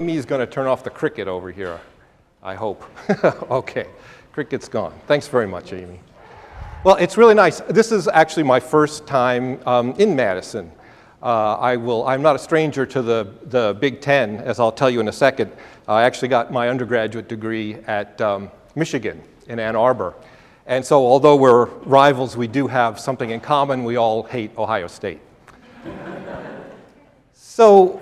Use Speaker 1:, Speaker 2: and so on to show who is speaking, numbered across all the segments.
Speaker 1: Amy's going to turn off the cricket over here, I hope. Okay, cricket's gone. Thanks very much, Amy. Well, it's really nice. This is actually my first time in Madison. I'm not a stranger to the Big Ten, as I'll tell you in a second. I actually got my undergraduate degree at Michigan in Ann Arbor. And so although we're rivals, we do have something in common. We all hate Ohio State. So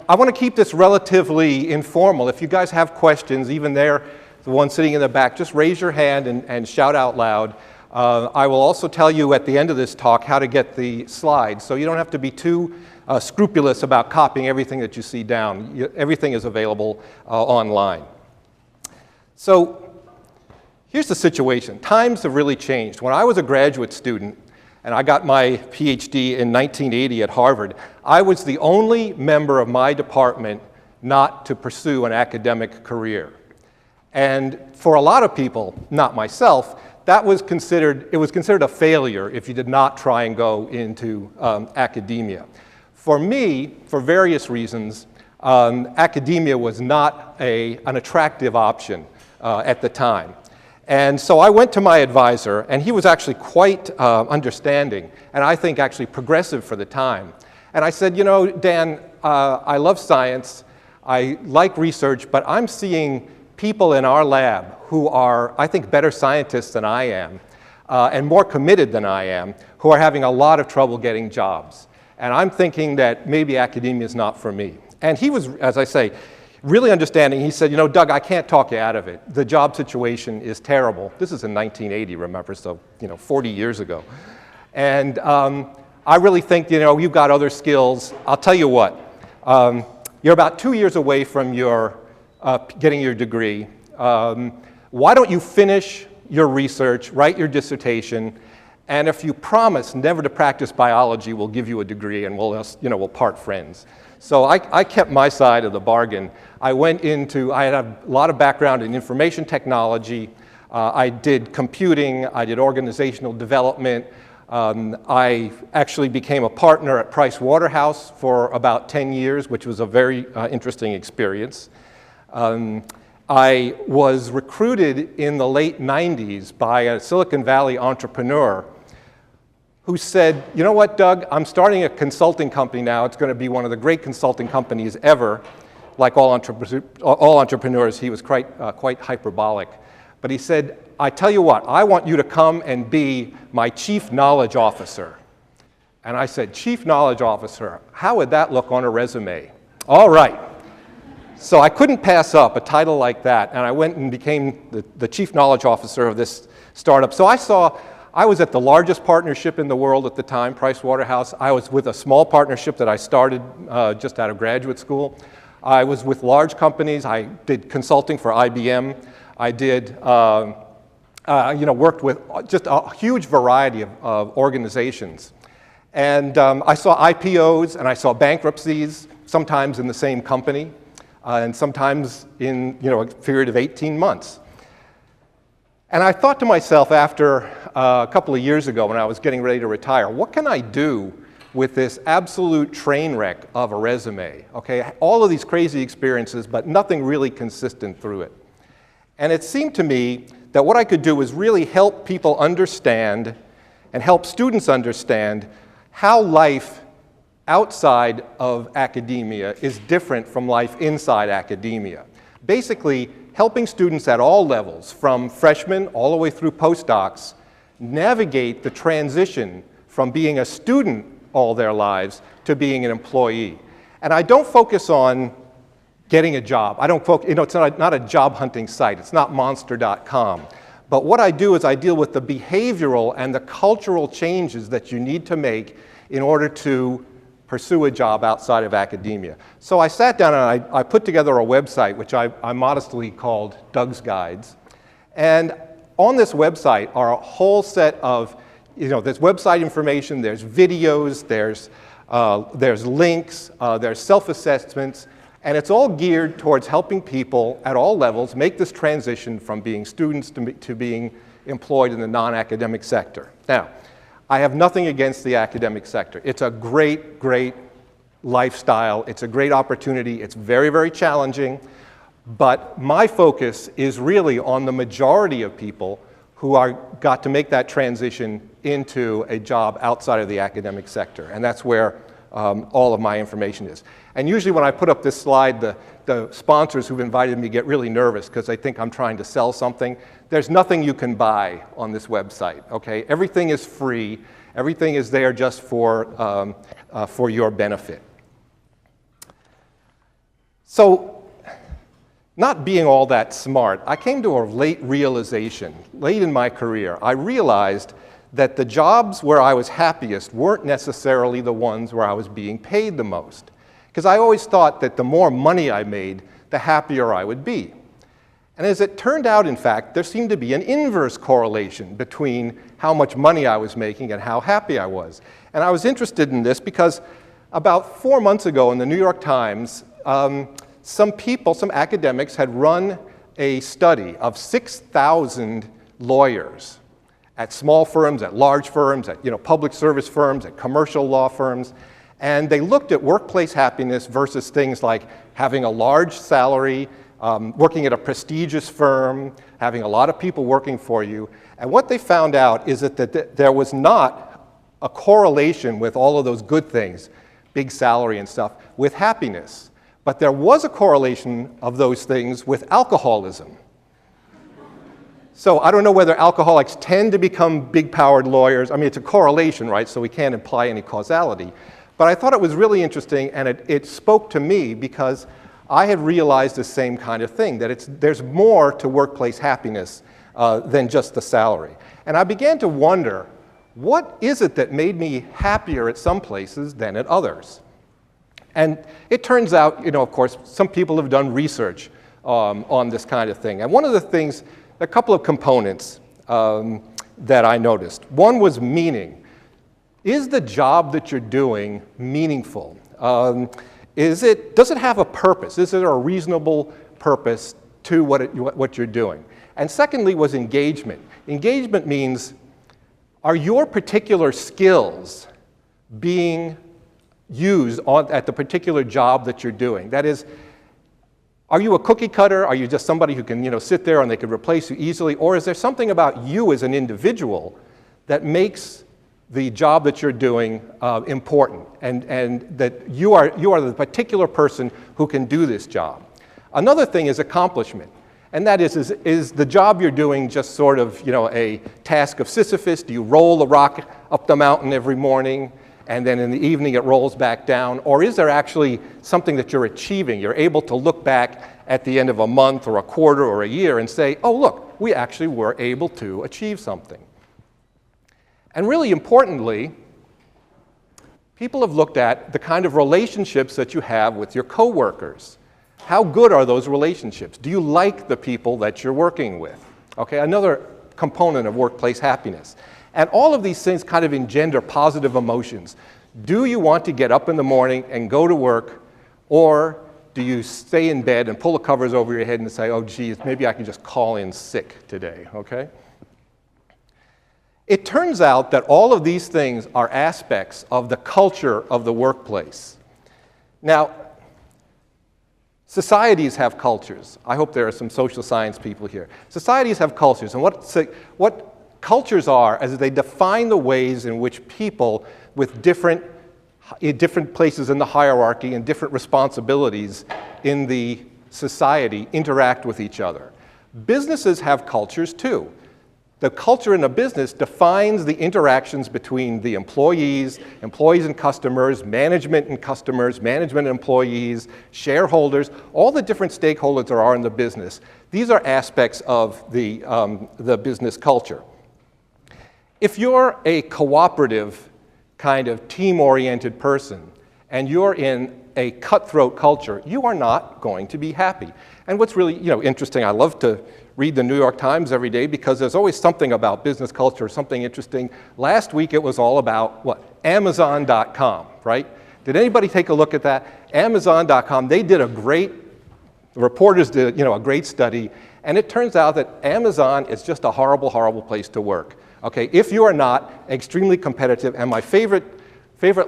Speaker 1: I want to keep this relatively informal. If you guys have questions, even there, the one sitting in the back, just raise your hand and shout out loud. I will also tell you at the end of this talk how to get the slides, so you don't have to be too scrupulous about copying everything that you see down. Everything is available online. So here's the situation. Times have really changed. When I was a graduate student, and I got my PhD in 1980 at Harvard, I was the only member of my department not to pursue an academic career. And for a lot of people, not myself, it was considered a failure if you did not try and go into academia. For me, for various reasons, academia was not an attractive option at the time. And so I went to my advisor, and he was actually quite understanding, and I think actually progressive for the time. And I said, you know, Dan, I love science, I like research, but I'm seeing people in our lab who are, I think, better scientists than I am, and more committed than I am, who are having a lot of trouble getting jobs. And I'm thinking that maybe academia is not for me. And he was, as I say, really understanding. He said, you know, Doug, I can't talk you out of it. The job situation is terrible. This is in 1980, remember, so, 40 years ago. And I really think, you've got other skills. I'll tell you what, you're about 2 years away from getting your degree. Why don't you finish your research, write your dissertation, and if you promise never to practice biology, we'll give you a degree and we'll part friends. So I kept my side of the bargain. I had a lot of background in information technology. I did computing, I did organizational development. I actually became a partner at Price Waterhouse for about 10 years, which was a very interesting experience. I was recruited in the late 90s by a Silicon Valley entrepreneur who said, you know what, Doug, I'm starting a consulting company now. It's going to be one of the great consulting companies ever. Like all entrepreneurs, he was quite hyperbolic. But he said, I tell you what, I want you to come and be my chief knowledge officer. And I said, chief knowledge officer, how would that look on a resume? All right. So I couldn't pass up a title like that, and I went and became the chief knowledge officer of this startup. So I was at the largest partnership in the world at the time, Price Waterhouse. I was with a small partnership that I started just out of graduate school. I was with large companies. I did consulting for IBM. I did, worked with just a huge variety of organizations. And I saw IPOs and I saw bankruptcies, sometimes in the same company, and sometimes in a period of 18 months. And I thought to myself after a couple of years ago when I was getting ready to retire, what can I do with this absolute train wreck of a resume? Okay, all of these crazy experiences, but nothing really consistent through it. And it seemed to me that what I could do was really help people understand and help students understand how life outside of academia is different from life inside academia. Basically, helping students at all levels, from freshmen all the way through postdocs, navigate the transition from being a student all their lives to being an employee. And I don't focus on getting a job. I don't focus, it's not a job hunting site. It's not monster.com. But what I do is I deal with the behavioral and the cultural changes that you need to make in order to pursue a job outside of academia. So I sat down and I put together a website, which I modestly called Doug's Guides. And on this website are a whole set of, there's website information, there's videos, there's links, there's self-assessments, and it's all geared towards helping people at all levels make this transition from being students to being employed in the non-academic sector. Now, I have nothing against the academic sector. It's a great lifestyle. It's a great opportunity. It's very, very challenging. But my focus is really on the majority of people who got to make that transition into a job outside of the academic sector. And that's where all of my information is. And usually when I put up this slide, the sponsors who've invited me get really nervous because they think I'm trying to sell something. There's nothing you can buy on this website, okay? Everything is free. Everything is there just for your benefit. So, not being all that smart, I came to a late realization, late in my career. I realized that the jobs where I was happiest weren't necessarily the ones where I was being paid the most. Because I always thought that the more money I made, the happier I would be. And as it turned out, in fact, there seemed to be an inverse correlation between how much money I was making and how happy I was. And I was interested in this because about 4 months ago in the New York Times, some academics had run a study of 6,000 lawyers at small firms, at large firms, at public service firms, at commercial law firms, and they looked at workplace happiness versus things like having a large salary, working at a prestigious firm, having a lot of people working for you. And what they found out is that there was not a correlation with all of those good things, big salary and stuff, with happiness. But there was a correlation of those things with alcoholism. So I don't know whether alcoholics tend to become big-powered lawyers. I mean, it's a correlation, right? So we can't imply any causality. But I thought it was really interesting, and it spoke to me because I had realized the same kind of thing, that there's more to workplace happiness than just the salary. And I began to wonder, what is it that made me happier at some places than at others? And it turns out, of course, some people have done research on this kind of thing. And one of the things, a couple of components that I noticed. One was meaning. Is the job that you're doing meaningful? Does it have a purpose? Is there a reasonable purpose to what you're doing? And secondly was engagement. Engagement means, are your particular skills being used at the particular job that you're doing? That is, are you a cookie cutter? Are you just somebody who can sit there and they can replace you easily? Or is there something about you as an individual that makes the job that you're doing important, and that you are the particular person who can do this job? Another thing is accomplishment, and that is the job you're doing just sort of a task of Sisyphus? Do you roll the rock up the mountain every morning, and then in the evening it rolls back down? Or is there actually something that you're achieving? You're able to look back at the end of a month or a quarter or a year and say, oh, look, we actually were able to achieve something. And really importantly, people have looked at the kind of relationships that you have with your coworkers. How good are those relationships? Do you like the people that you're working with? Okay, another component of workplace happiness. And all of these things kind of engender positive emotions. Do you want to get up in the morning and go to work, or do you stay in bed and pull the covers over your head and say, oh, geez, maybe I can just call in sick today, okay? It turns out that all of these things are aspects of the culture of the workplace. Now, societies have cultures. I hope there are some social science people here. Societies have cultures, and what cultures are as they define the ways in which people with different places in the hierarchy and different responsibilities in the society interact with each other. Businesses have cultures too. The culture in a business defines the interactions between the employees and customers, management and customers, management and employees, shareholders, all the different stakeholders there are in the business. These are aspects of the business culture. If you're a cooperative kind of team-oriented person and you're in a cutthroat culture, you are not going to be happy. And what's really interesting, I love to read the New York Times every day because there's always something about business culture, something interesting. Last week it was all about what? Amazon.com, right? Did anybody take a look at that? Amazon.com, they did the reporters did a great study, and it turns out that Amazon is just a horrible, horrible place to work. Okay, if you are not extremely competitive, and my favorite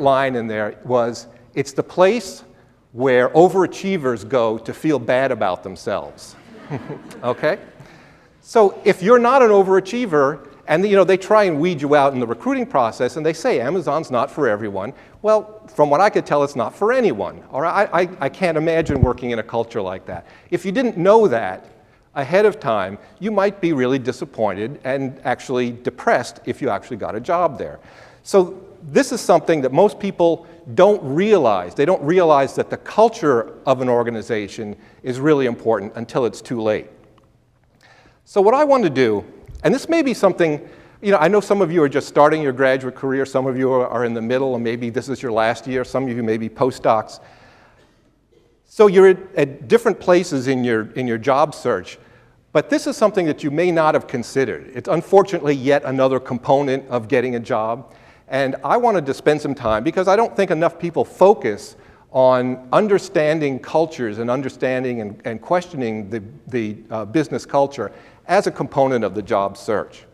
Speaker 1: line in there was, It's the place where overachievers go to feel bad about themselves. Okay? So if you're not an overachiever, and they try and weed you out in the recruiting process, and they say Amazon's not for everyone. Well, from what I could tell, it's not for anyone. All right? I can't imagine working in a culture like that. If you didn't know that ahead of time, you might be really disappointed and actually depressed if you actually got a job there. So this is something that most people don't realize. They don't realize that the culture of an organization is really important until it's too late. So what I want to do, and this may be something, I know some of you are just starting your graduate career, some of you are in the middle, and maybe this is your last year, some of you may be postdocs. So you're at different places in your job search, but this is something that you may not have considered. It's unfortunately yet another component of getting a job, and I wanted to spend some time, because I don't think enough people focus on understanding cultures and understanding and questioning the business culture as a component of the job search.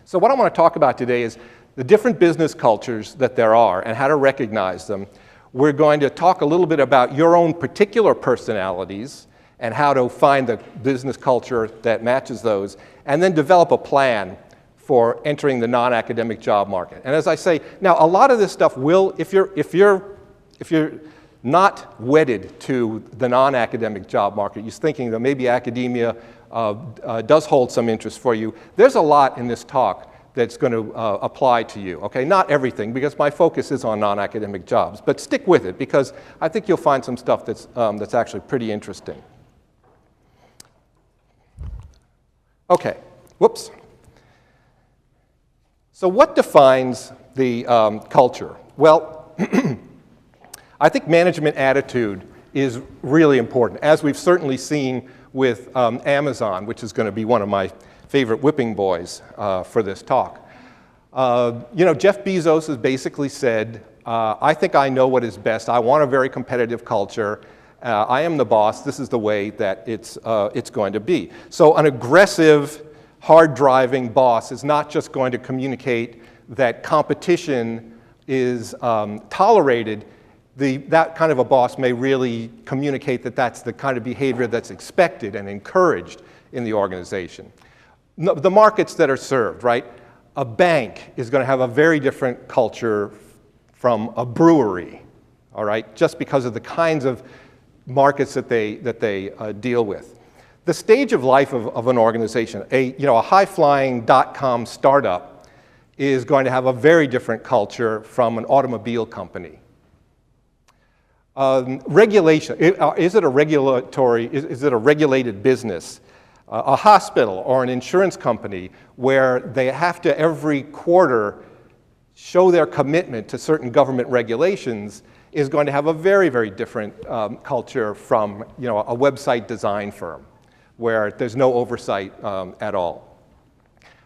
Speaker 1: So what I want to talk about today is the different business cultures that there are and how to recognize them. We're going to talk a little bit about your own particular personalities and how to find the business culture that matches those, and then develop a plan for entering the non-academic job market. And as I say, now a lot of this stuff will, if you're not wedded to the non-academic job market, you're thinking that maybe academia does hold some interest for you, there's a lot in this talk that's going to apply to you. Okay, not everything, because my focus is on non-academic jobs, but stick with it, because I think you'll find some stuff that's actually pretty interesting. Okay, whoops. So what defines the culture? Well, I think management attitude is really important, as we've certainly seen with Amazon, which is going to be one of my favorite whipping boys for this talk. Jeff Bezos has basically said, I think I know what is best. I want a very competitive culture. I am the boss. This is the way that it's going to be. So an aggressive, hard-driving boss is not just going to communicate that competition is tolerated. That kind of a boss may really communicate that that's the kind of behavior that's expected and encouraged in the organization. The markets that are served, right? A bank is going to have a very different culture from a brewery, all right? Just because of the kinds of markets that they deal with. The stage of life of an organization, a high-flying .com startup is going to have a very different culture from an automobile company. Regulation, is it a regulated business? A hospital or an insurance company where they have to every quarter show their commitment to certain government regulations is going to have a very, very different culture from a website design firm where there's no oversight at all.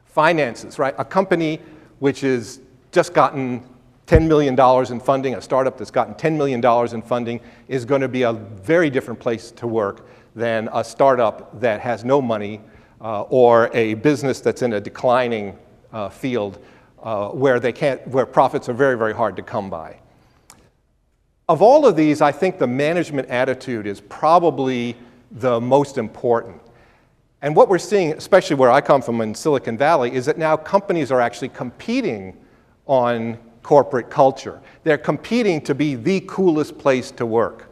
Speaker 1: Finances, right? A company which has just gotten $10 million in funding, a startup that's gotten $10 million in funding is going to be a very different place to work than a startup that has no money or a business that's in a declining field where profits are very, very hard to come by. Of all of these, I think the management attitude is probably the most important. And what we're seeing, especially where I come from in Silicon Valley, is that now companies are actually competing on corporate culture. They're competing to be the coolest place to work.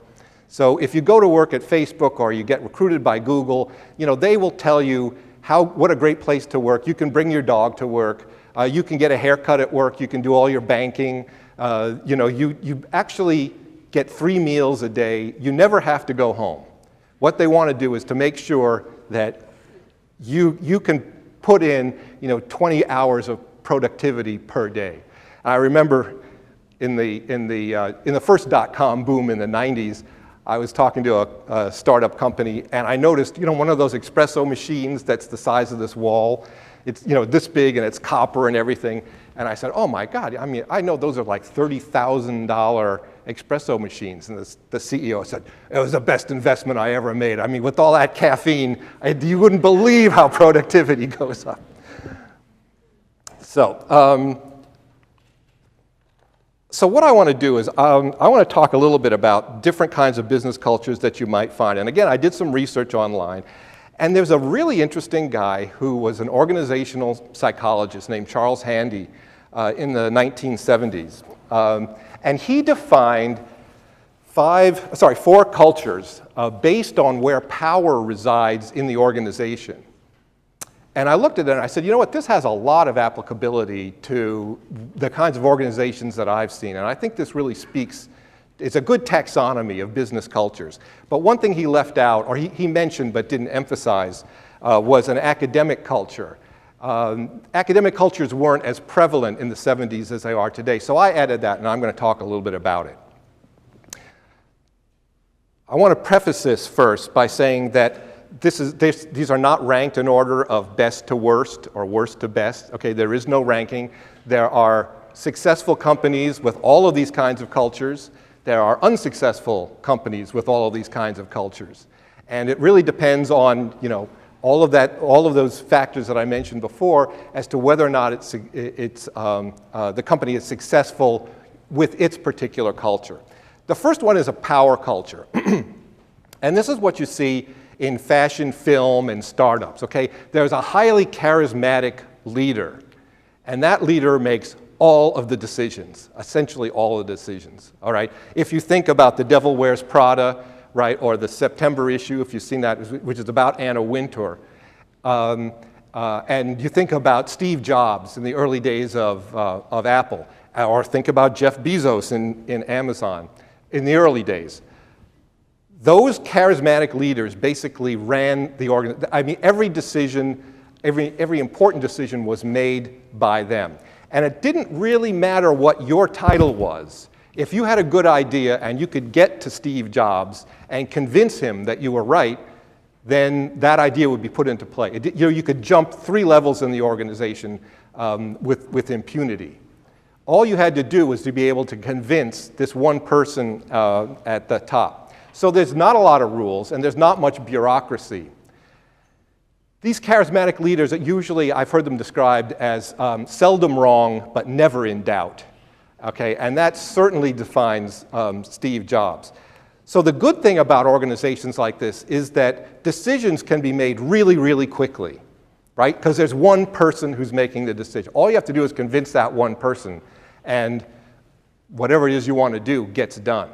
Speaker 1: So if you go to work at Facebook or you get recruited by Google, they will tell you what a great place to work. You can bring your dog to work. You can get a haircut at work. You can do all your banking. You actually get 3 meals a day. You never have to go home. What they want to do is to make sure that you can put in 20 hours of productivity per day. I remember in the first .com boom in the 90s, I was talking to a startup company, and I noticed, one of those espresso machines that's the size of this wall. It's, this big, and it's copper and everything. And I said, oh my God, I know those are like $30,000 espresso machines. And the CEO said, it was the best investment I ever made. With all that caffeine, you wouldn't believe how productivity goes up. So So what I want to do is I want to talk a little bit about different kinds of business cultures that you might find. And again, I did some research online. And there's a really interesting guy who was an organizational psychologist named Charles Handy in the 1970s. And he defined four cultures based on where power resides in the organization. And I looked at it and I said, you know what, this has a lot of applicability to the kinds of organizations that I've seen. And I think this really speaks, it's a good taxonomy of business cultures. But one thing he left out, or he mentioned but didn't emphasize, was an academic culture. Academic cultures weren't as prevalent in the 70s as they are today. So I added that, and I'm going to talk a little bit about it. I want to preface this first by saying that these are not ranked in order of best to worst or worst to best. Okay, there is no ranking. There are successful companies with all of these kinds of cultures. There are unsuccessful companies with all of these kinds of cultures. And it really depends on, all of those factors that I mentioned before as to whether or not the company is successful with its particular culture. The first one is a power culture. And this is what you see in fashion, film, and startups, okay? There's a highly charismatic leader, and that leader makes all of the decisions, essentially all of the decisions, all right? If you think about The Devil Wears Prada, right, or the September issue, if you've seen that, which is about Anna Wintour, and you think about Steve Jobs in the early days of Apple, or think about Jeff Bezos in Amazon in the early days. Those charismatic leaders basically ran the organization. I mean, every decision, every important decision was made by them. And it didn't really matter what your title was. If you had a good idea and you could get to Steve Jobs and convince him that you were right, then that idea would be put into play. You could jump 3 levels in the organization with impunity. All you had to do was to be able to convince this one person at the top. So there's not a lot of rules, and there's not much bureaucracy. These charismatic leaders, usually I've heard them described as seldom wrong, but never in doubt. Okay, and that certainly defines Steve Jobs. So the good thing about organizations like this is that decisions can be made really, really quickly, right? Because there's one person who's making the decision. All you have to do is convince that one person, and whatever it is you want to do gets done.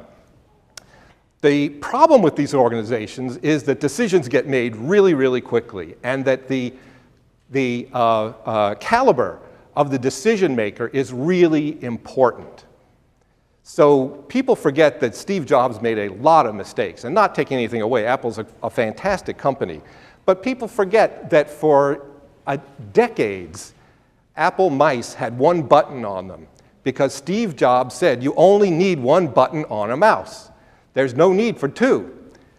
Speaker 1: The problem with these organizations is that decisions get made really, really quickly, and that the caliber of the decision maker is really important. So people forget that Steve Jobs made a lot of mistakes, and not taking anything away, Apple's a fantastic company. But people forget that for decades, Apple mice had one button on them because Steve Jobs said you only need one button on a mouse. There's no need for 2.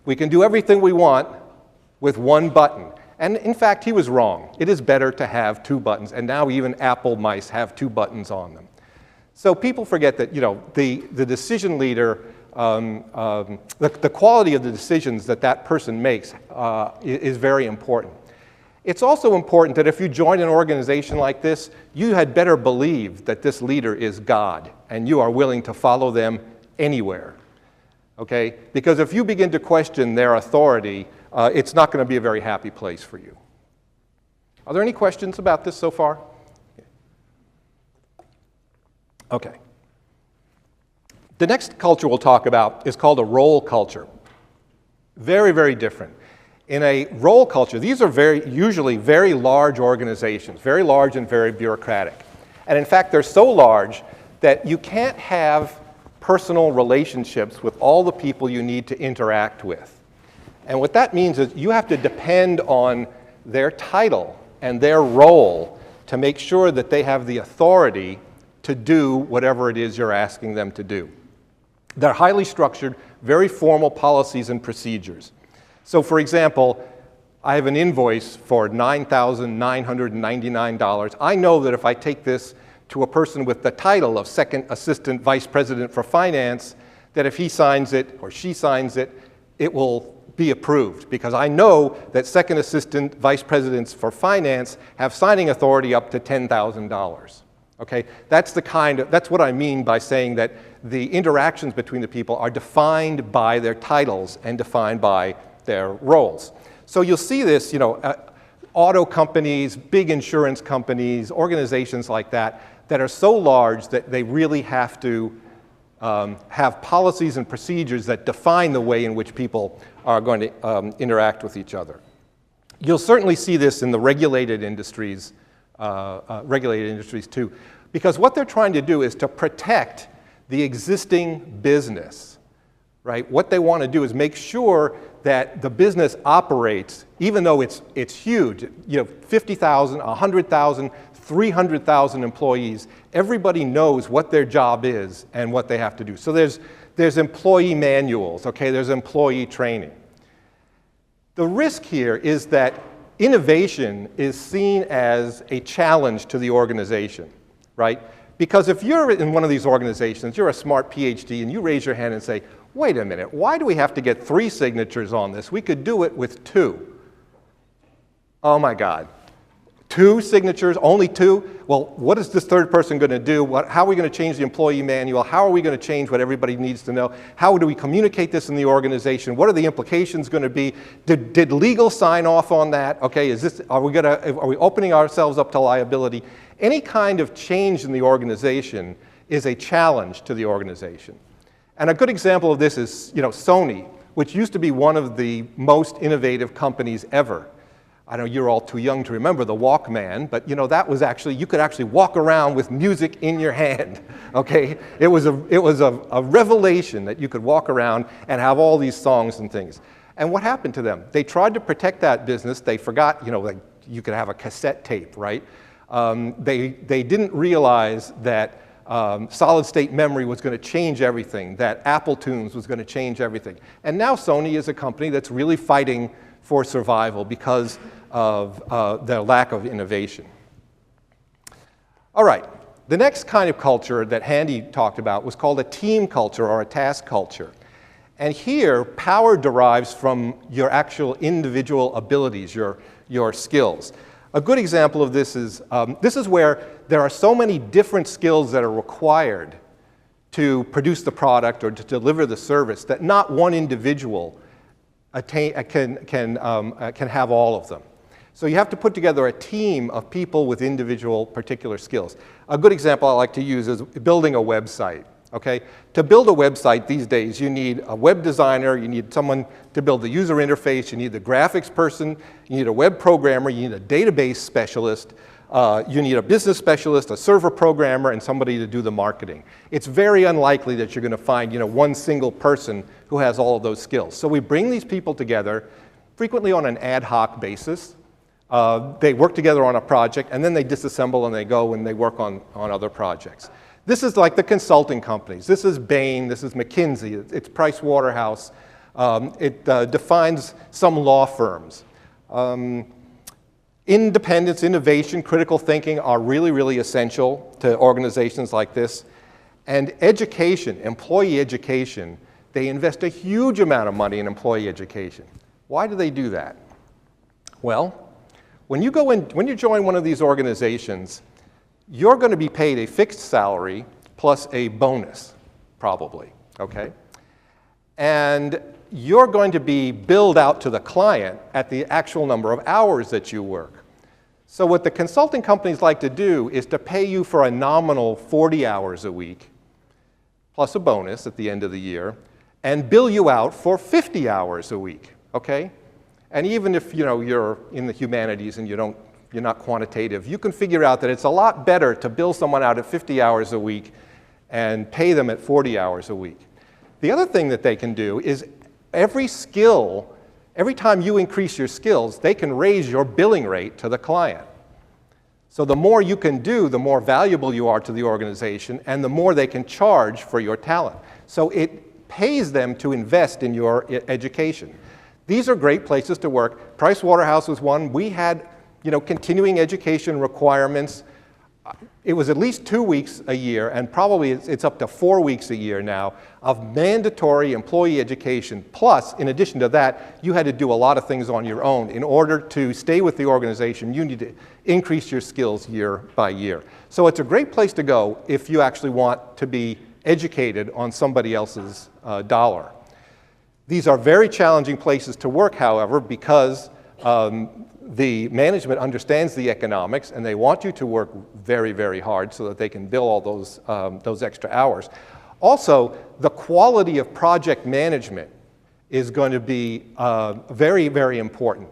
Speaker 1: We can do everything we want with one button. And in fact, he was wrong. It is better to have 2 buttons, and now even Apple mice have 2 buttons on them. So people forget that, the decision leader, the quality of the decisions that person makes is very important. It's also important that if you join an organization like this, you had better believe that this leader is God, and you are willing to follow them anywhere. Okay? Because if you begin to question their authority, it's not going to be a very happy place for you. Are there any questions about this so far? Okay. The next culture we'll talk about is called a role culture. Very, very different. In a role culture, these are usually very large organizations, very large and very bureaucratic. And in fact, they're so large that you can't have personal relationships with all the people you need to interact with. And what that means is you have to depend on their title and their role to make sure that they have the authority to do whatever it is you're asking them to do. They're highly structured, very formal policies and procedures. So for example, I have an invoice for $9,999. I know that if I take this to a person with the title of Second Assistant Vice President for Finance, that if he signs it or she signs it, it will be approved, because I know that Second Assistant Vice Presidents for Finance have signing authority up to $10,000. Okay? That's what I mean by saying that the interactions between the people are defined by their titles and defined by their roles. So you'll see this, auto companies, big insurance companies, organizations like that are so large that they really have to have policies and procedures that define the way in which people are going to interact with each other. You'll certainly see this in the regulated industries too, because what they're trying to do is to protect the existing business, right? What they want to do is make sure that the business operates, even though it's huge, 50,000, 100,000, 300,000 employees, everybody knows what their job is and what they have to do. So there's employee manuals, okay? There's employee training. The risk here is that innovation is seen as a challenge to the organization, right? Because if you're in one of these organizations, you're a smart PhD, and you raise your hand and say, wait a minute, why do we have to get 3 signatures on this? We could do it with 2. Oh my God. 2 signatures, only 2? Well, what is this third person going to do? How are we going to change the employee manual? How are we going to change what everybody needs to know? How do we communicate this in the organization? What are the implications going to be? Did legal sign off on that? Okay, are we opening ourselves up to liability? Any kind of change in the organization is a challenge to the organization. And a good example of this is, Sony, which used to be one of the most innovative companies ever. I know you're all too young to remember the Walkman, but that was actually, you could actually walk around with music in your hand, okay? It was a revelation that you could walk around and have all these songs and things. And what happened to them? They tried to protect that business. They forgot, like you could have a cassette tape, right? They didn't realize that solid state memory was going to change everything, that Apple Tunes was going to change everything. And now Sony is a company that's really fighting for survival because of their lack of innovation. All right, the next kind of culture that Handy talked about was called a team culture or a task culture. And here, power derives from your actual individual abilities, your skills. A good example of this is where there are so many different skills that are required to produce the product or to deliver the service that not one individual can have all of them. So you have to put together a team of people with individual particular skills. A good example I like to use is building a website. Okay? To build a website these days, you need a web designer, you need someone to build the user interface, you need the graphics person, you need a web programmer, you need a database specialist, you need a business specialist, a server programmer, and somebody to do the marketing. It's very unlikely that you're going to find one single person who has all of those skills. So we bring these people together, frequently on an ad hoc basis. They work together on a project, and then they disassemble and they go and they work on other projects. This is like the consulting companies. This is Bain, this is McKinsey, it's Price Waterhouse. It defines some law firms. Independence, innovation, critical thinking are really, really essential to organizations like this. And education, employee education, they invest a huge amount of money in employee education. Why do they do that? Well, when you join one of these organizations, you're going to be paid a fixed salary plus a bonus, probably, okay? And you're going to be billed out to the client at the actual number of hours that you work. So what the consulting companies like to do is to pay you for a nominal 40 hours a week, plus a bonus at the end of the year, and bill you out for 50 hours a week, okay? And even if you're in the humanities and you're not quantitative, you can figure out that it's a lot better to bill someone out at 50 hours a week and pay them at 40 hours a week. The other thing that they can do is every time you increase your skills, they can raise your billing rate to the client. So the more you can do, the more valuable you are to the organization, and the more they can charge for your talent. So it pays them to invest in your education. These are great places to work. Price Waterhouse was one. We had continuing education requirements. it was at least 2 weeks a year, and probably it's up to 4 weeks a year now, of mandatory employee education. Plus, in addition to that, you had to do a lot of things on your own. In order to stay with the organization, you need to increase your skills year by year. So it's a great place to go if you actually want to be educated on somebody else's dollar. These are very challenging places to work, however, because the management understands the economics and they want you to work very, very hard so that they can bill all those extra hours. Also, the quality of project management is going to be very, very important.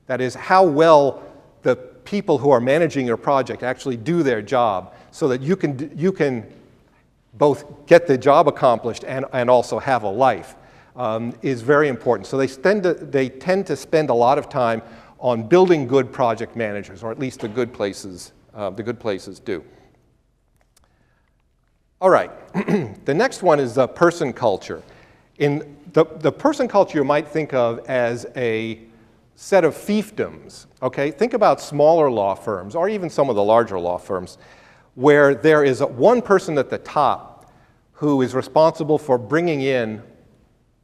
Speaker 1: That is, how well the people who are managing your project actually do their job so that you can both get the job accomplished and also have a life is very important. So they tend to spend a lot of time on building good project managers, or at least the good places do. All right, the next one is person culture. In the person culture you might think of as a set of fiefdoms, okay? Think about smaller law firms, or even some of the larger law firms, where there is one person at the top who is responsible for bringing in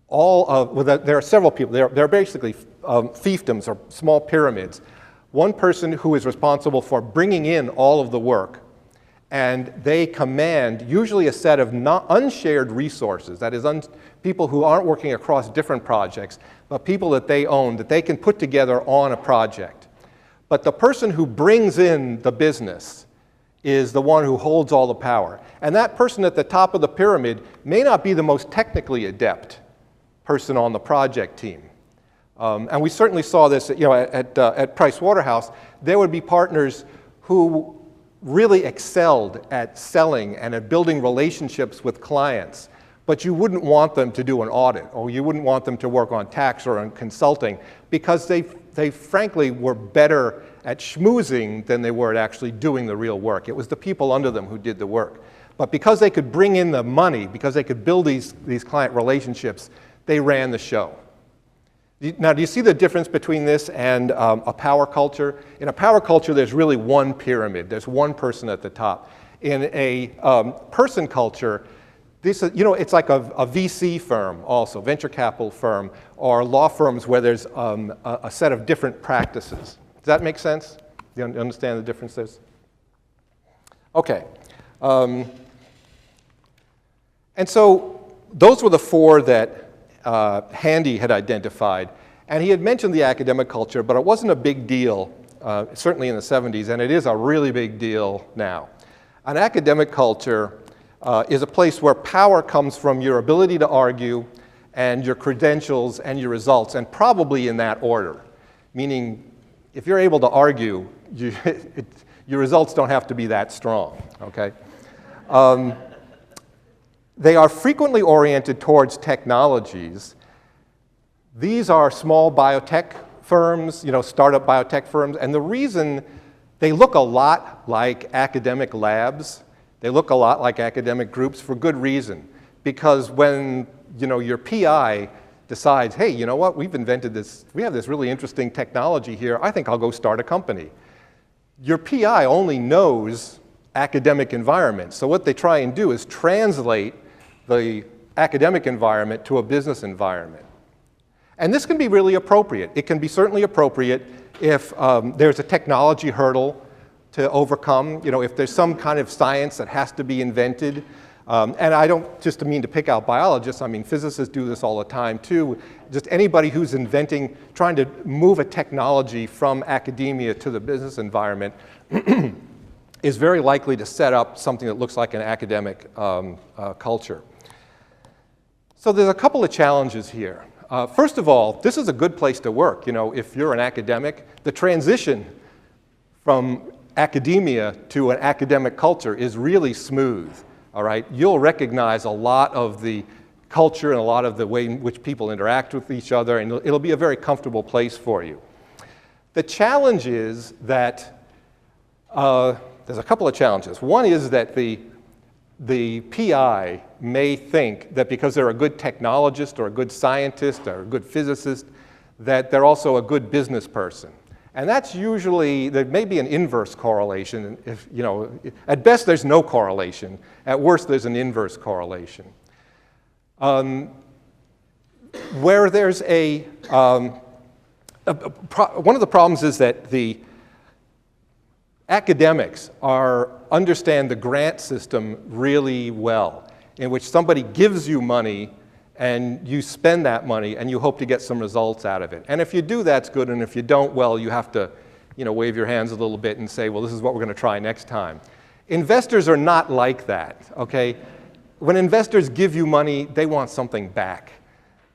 Speaker 1: there are several people. They're basically fiefdoms, or small pyramids. One person who is responsible for bringing in all of the work, and they command usually a set of unshared resources, that is, people who aren't working across different projects, but people that they own, that they can put together on a project. But the person who brings in the business is the one who holds all the power. And that person at the top of the pyramid may not be the most technically adept person on the project team. And we certainly saw this at Price Waterhouse. There would be partners who really excelled at selling and at building relationships with clients, but you wouldn't want them to do an audit, or you wouldn't want them to work on tax or on consulting, because they frankly were better at schmoozing than they were at actually doing the real work. It was the people under them who did the work. But because they could bring in the money, because they could build these client relationships, they ran the show. Now, do you see the difference between this and a power culture? In a power culture, there's really one pyramid. There's one person at the top. In a person culture, it's like a VC firm also, venture capital firm, or law firms where there's a set of different practices. Does that make sense? Do you understand the differences? Okay. And so those were the four that Handy had identified. And he had mentioned the academic culture, but it wasn't a big deal, certainly in the 70s, and it is a really big deal now. An academic culture is a place where power comes from your ability to argue and your credentials and your results, and probably in that order. Meaning, if you're able to argue, your results don't have to be that strong, okay? They are frequently oriented towards technologies. These are small biotech firms, startup biotech firms, and the reason they look a lot like academic labs, they look a lot like academic groups for good reason. Because when, your PI decides, hey, you know what, we've invented this, we have this really interesting technology here, I think I'll go start a company. Your PI only knows academic environments, so what they try and do is translate the academic environment to a business environment. And this can be really appropriate. It can be certainly appropriate if there's a technology hurdle to overcome, if there's some kind of science that has to be invented. And I don't just mean to pick out biologists, I mean physicists do this all the time too. Just anybody who's trying to move a technology from academia to the business environment is very likely to set up something that looks like an academic culture. So there's a couple of challenges here. First of all, this is a good place to work. If you're an academic, the transition from academia to an academic culture is really smooth, all right? You'll recognize a lot of the culture and a lot of the way in which people interact with each other, and it'll be a very comfortable place for you. The challenge is that, there's a couple of challenges. One is that the PI may think that because they're a good technologist or a good scientist or a good physicist, that they're also a good business person. And that's usually, there may be an inverse correlation. If, you know, at best, there's no correlation. At worst, there's an inverse correlation. Where there's one of the problems is that the academics understand the grant system really well, in which somebody gives you money and you spend that money and you hope to get some results out of it. And if you do, that's good, and if you don't, well, you have to, you know, wave your hands a little bit and say, well, this is what we're going to try next time. Investors are not like that, okay? When investors give you money, they want something back.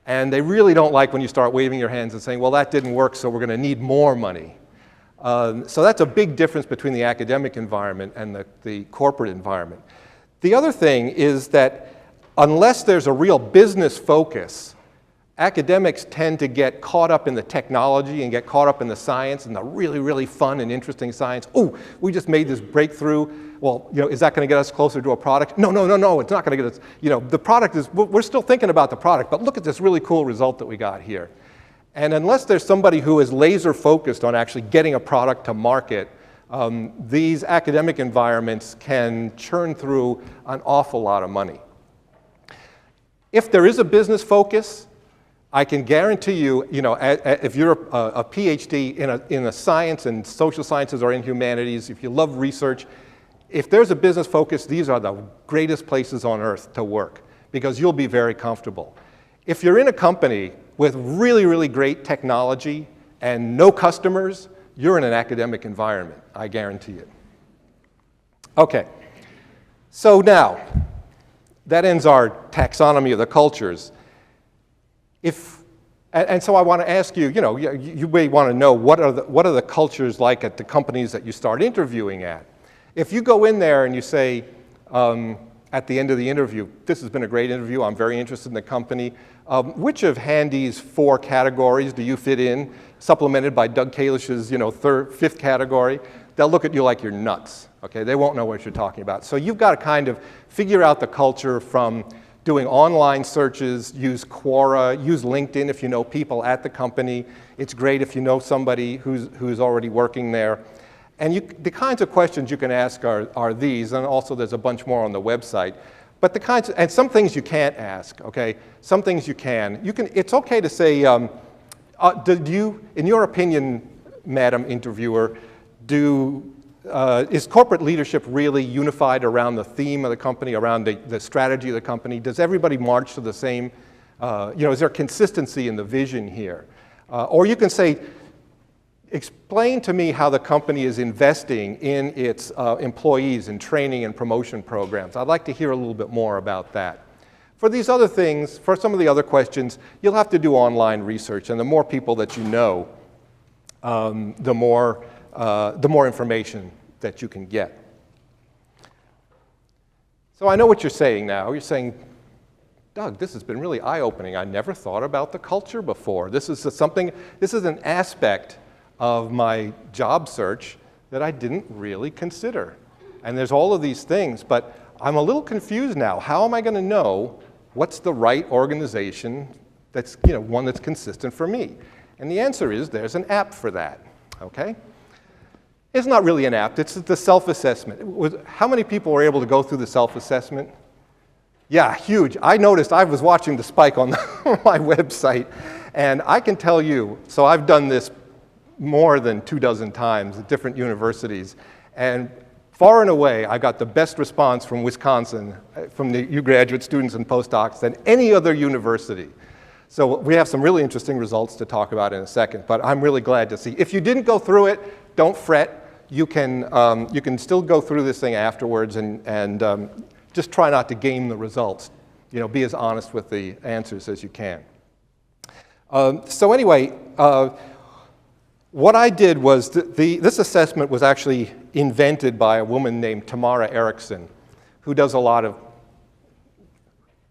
Speaker 1: And they really don't like when you start waving your hands and saying, well, that didn't work, so we're going to need more money. So that's a big difference between the academic environment and the corporate environment. The other thing is that unless there's a real business focus, academics tend to get caught up in the technology and get caught up in the science and the really, really fun and interesting science. Oh, we just made this breakthrough. Well, you know, is that going to get us closer to a product? No, no, no, no, it's not going to get us, you know, the product is, we're still thinking about the product, but look at this really cool result that we got here. And unless there's somebody who is laser focused on actually getting a product to market, these academic environments can churn through an awful lot of money. If there is a business focus, I can guarantee you, you know, if you're a PhD in a science and social sciences or in humanities, if you love research, if there's a business focus, these are the greatest places on earth to work because you'll be very comfortable. If you're in a company with really, really great technology and no customers, you're in an academic environment, I guarantee it. Okay, so now, that ends our taxonomy of the cultures. And so I want to ask you, you know, you may want to know what are the cultures like at the companies that you start interviewing at. If you go in there and you say, at the end of the interview, this has been a great interview, I'm very interested in the company, which of Handy's 4 categories do you fit in, supplemented by Doug Kalish's, you know, 5th category? They'll look at you like you're nuts, okay? They won't know what you're talking about. So you've got to kind of figure out the culture from doing online searches, use Quora, use LinkedIn if you know people at the company. It's great if you know somebody who's already working there. And the kinds of questions you can ask are these, and also there's a bunch more on the website. But and some things you can't ask, okay? Some things you can. It's okay to say, in your opinion, Madam Interviewer, is corporate leadership really unified around the theme of the company, around the strategy of the company? Does everybody march to the same, you know, is there consistency in the vision here? Or you can say, explain to me how the company is investing in its employees in training and promotion programs. I'd like to hear a little bit more about that. For these other things, for some of the other questions, you'll have to do online research, and the more people that you know, the more information that you can get. So I know what you're saying now. You're saying, Doug, this has been really eye-opening. I never thought about the culture before. This is an aspect of my job search that I didn't really consider. And there's all of these things, but I'm a little confused now. How am I going to know what's the right organization that's, you know, one that's consistent for me? And the answer is there's an app for that, okay? It's not really an app, it's the self-assessment. How many people were able to go through the self-assessment? Yeah, huge. I noticed, I was watching the spike on my website, and I can tell you, so I've done this more than 24 times at different universities, and far and away, I got the best response from Wisconsin, from the graduate students and postdocs than any other university. So we have some really interesting results to talk about in a second, but I'm really glad to see. If you didn't go through it, don't fret. You can still go through this thing afterwards and just try not to game the results. You know, be as honest with the answers as you can. So anyway, what I did was, this assessment was actually invented by a woman named Tamara Erickson, who does a lot of,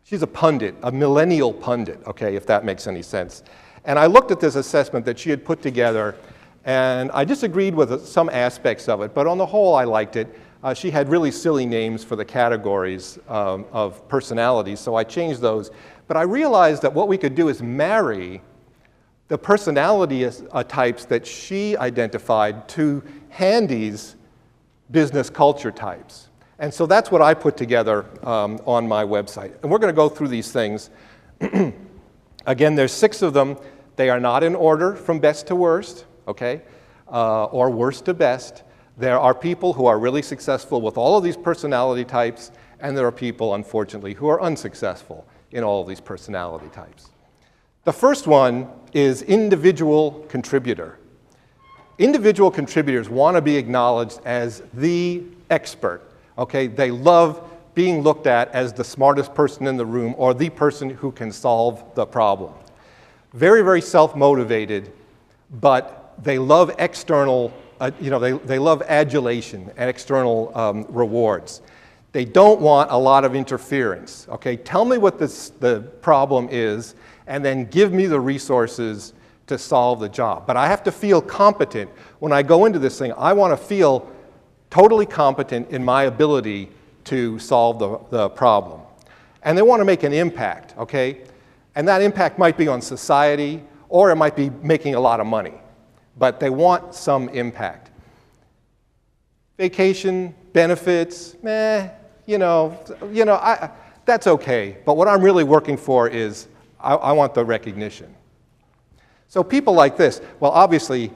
Speaker 1: she's a pundit, a millennial pundit, okay, if that makes any sense. And I looked at this assessment that she had put together, and I disagreed with some aspects of it, but on the whole, I liked it. She had really silly names for the categories of personalities, so I changed those. But I realized that what we could do is marry the personality types that she identified to Handy's business culture types. And so that's what I put together on my website. And we're going to go through these things. Again, there's 6 of them. They are not in order from best to worst, okay, or worst to best. There are people who are really successful with all of these personality types, and there are people, unfortunately, who are unsuccessful in all of these personality types. The first one is individual contributor. Individual contributors want to be acknowledged as the expert, okay? They love being looked at as the smartest person in the room or the person who can solve the problem. Very, very self-motivated, but they love external, they love adulation and external rewards. They don't want a lot of interference, okay? Tell me what the problem is, and then give me the resources to solve the job. But I have to feel competent. When I go into this thing, I want to feel totally competent in my ability to solve the problem. And they want to make an impact, okay? And that impact might be on society, or it might be making a lot of money. But they want some impact. Vacation, benefits, that's okay. But what I'm really working for is I want the recognition. So people like this, well, obviously,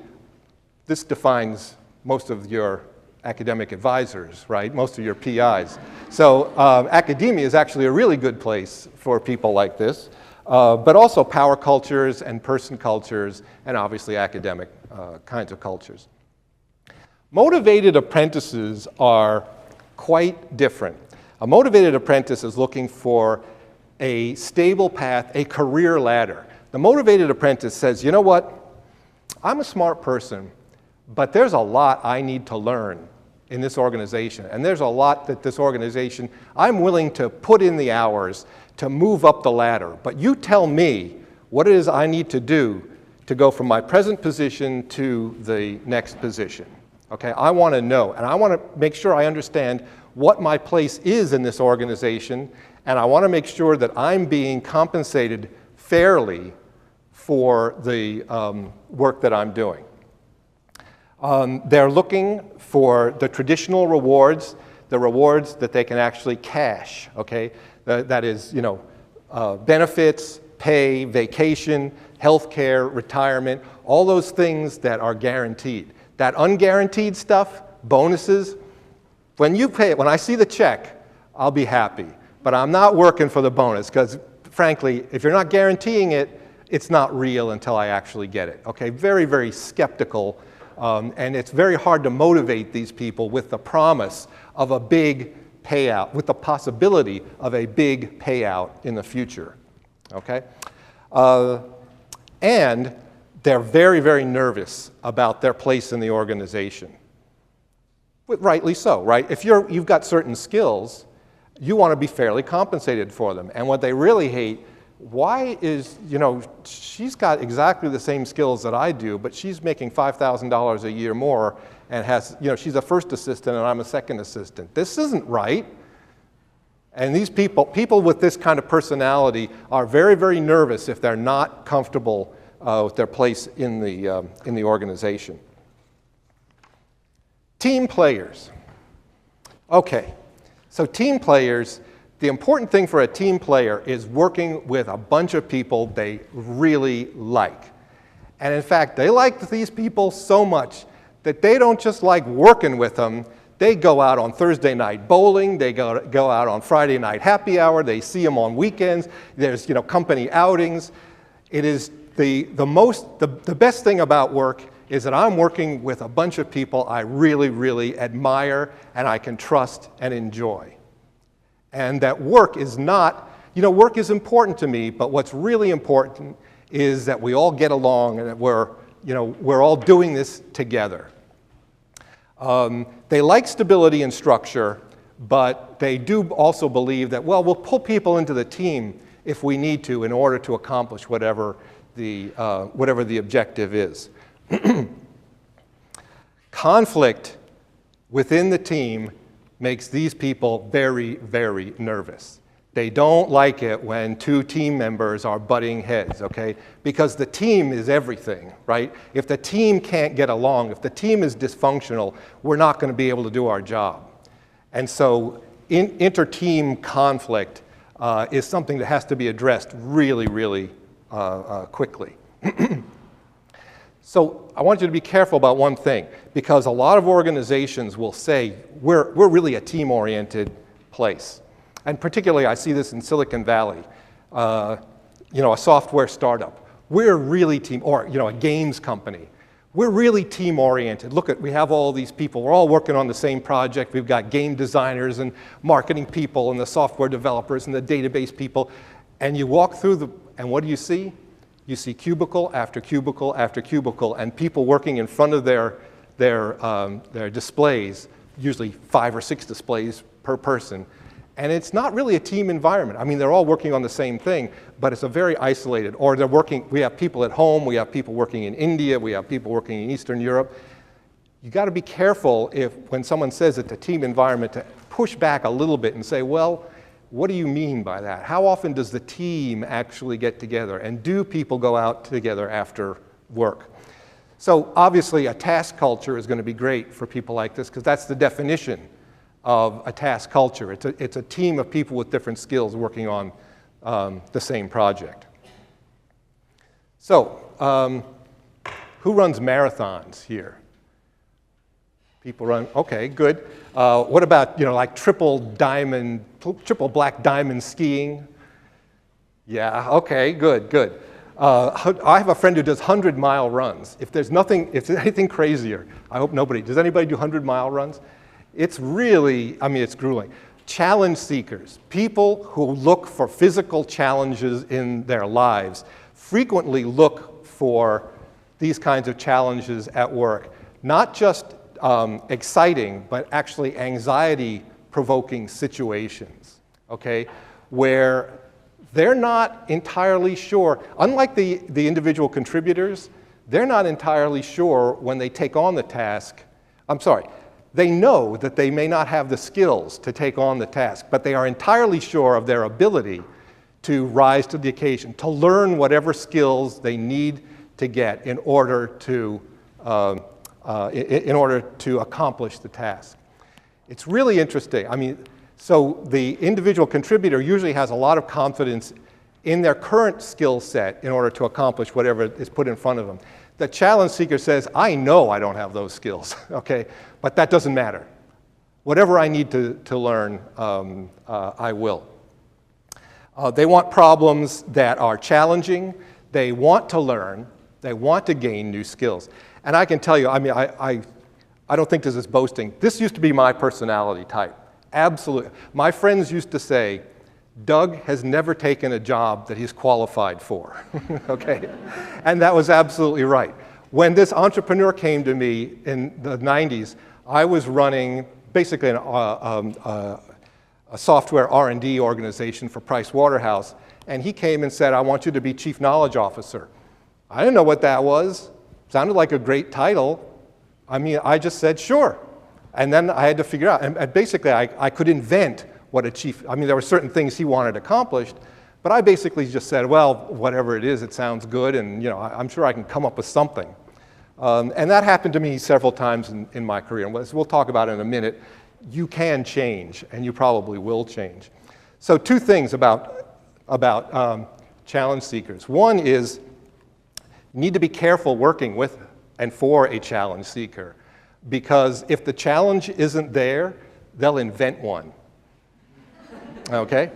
Speaker 1: this defines most of your academic advisors, right? Most of your PIs. So academia is actually a really good place for people like this, but also power cultures and person cultures, and obviously academic kinds of cultures. Motivated apprentices are quite different. A motivated apprentice is looking for a stable path, a career ladder. The motivated apprentice says, you know what? I'm a smart person, but there's a lot I need to learn in this organization. And there's a lot that this organization, I'm willing to put in the hours to move up the ladder. But you tell me what it is I need to do to go from my present position to the next position. Okay, I want to know, and I want to make sure I understand what my place is in this organization, and I want to make sure that I'm being compensated fairly for the work that I'm doing. They're looking for the traditional rewards, the rewards that they can actually cash, okay? That is, benefits, pay, vacation, health care, retirement, all those things that are guaranteed. That unguaranteed stuff, bonuses, when I see the check, I'll be happy. But I'm not working for the bonus because, frankly, if you're not guaranteeing it, it's not real until I actually get it. Okay, very, very skeptical, and it's very hard to motivate these people with the promise of a big payout, with the possibility of a big payout in the future. Okay, and they're very, very nervous about their place in the organization. Rightly so, right? If you've got certain skills, you want to be fairly compensated for them. And what they really hate, why is, she's got exactly the same skills that I do, but she's making $5,000 a year more and has, she's a first assistant and I'm a second assistant. This isn't right. And these people with this kind of personality are very, very nervous if they're not comfortable with their place in the organization. Team players. Okay, so team players, the important thing for a team player is working with a bunch of people they really like. And in fact, they like these people so much that they don't just like working with them, they go out on Thursday night bowling, they go out on Friday night happy hour, they see them on weekends, there's company outings. It is the best thing about work is that I'm working with a bunch of people I really, really admire and I can trust and enjoy. And that work is not, work is important to me, but what's really important is that we all get along and that we're all doing this together. They like stability and structure, but they do also believe that, well, we'll pull people into the team if we need to in order to accomplish whatever the objective is. Conflict within the team makes these people very, very nervous. They don't like it when two team members are butting heads, okay? Because the team is everything, right? If the team can't get along, if the team is dysfunctional, we're not going to be able to do our job. And so inter-team conflict is something that has to be addressed really, really quickly. So I want you to be careful about one thing, because a lot of organizations will say, we're really a team-oriented place. And particularly, I see this in Silicon Valley, a software startup. We're really or a games company. We're really team-oriented. Look, we have all these people. We're all working on the same project. We've got game designers and marketing people and the software developers and the database people. And you walk through and what do you see? You see cubicle after cubicle after cubicle, and people working in front of their displays, usually 5 or 6 displays per person. And it's not really a team environment. I mean, they're all working on the same thing, but it's a very isolated, or we have people at home, we have people working in India, we have people working in Eastern Europe. You got to be careful when someone says it's a team environment, to push back a little bit and say, well, what do you mean by that? How often does the team actually get together? And do people go out together after work? So obviously, a task culture is going to be great for people like this, because that's the definition of a task culture. It's a team of people with different skills working on the same project. So, who runs marathons here? People run, okay, good. What about, like triple black diamond skiing? Yeah, okay, good. I have a friend who does 100-mile runs. If there's anything crazier, I hope does anybody do 100-mile runs? It's really, it's grueling. Challenge seekers, people who look for physical challenges in their lives, frequently look for these kinds of challenges at work. Not just exciting, but actually anxiety-provoking situations, okay, where they're not entirely sure, unlike the individual contributors, they're not entirely sure when they take on the task. They know that they may not have the skills to take on the task, but they are entirely sure of their ability to rise to the occasion, to learn whatever skills they need to get in order to accomplish the task. It's really interesting. So the individual contributor usually has a lot of confidence in their current skill set in order to accomplish whatever is put in front of them. The challenge seeker says, I know I don't have those skills, okay? But that doesn't matter. Whatever I need to learn, I will. They want problems that are challenging. They want to learn. They want to gain new skills. And I can tell you, I don't think this is boasting. This used to be my personality type. Absolutely. My friends used to say, Doug has never taken a job that he's qualified for, okay? And that was absolutely right. When this entrepreneur came to me in the 90s, I was running basically a software R&D organization for Price Waterhouse, and he came and said, I want you to be Chief Knowledge Officer. I didn't know what that was. Sounded like a great title. I just said, sure. And then I had to figure out, and basically I could invent what a chief, there were certain things he wanted accomplished, but I basically just said, well, whatever it is, it sounds good, and I'm sure I can come up with something. And that happened to me several times in my career. And we'll talk about it in a minute. You can change, and you probably will change. So 2 things about challenge seekers. One is you need to be careful working with and for a challenge seeker, because if the challenge isn't there, they'll invent one. Okay?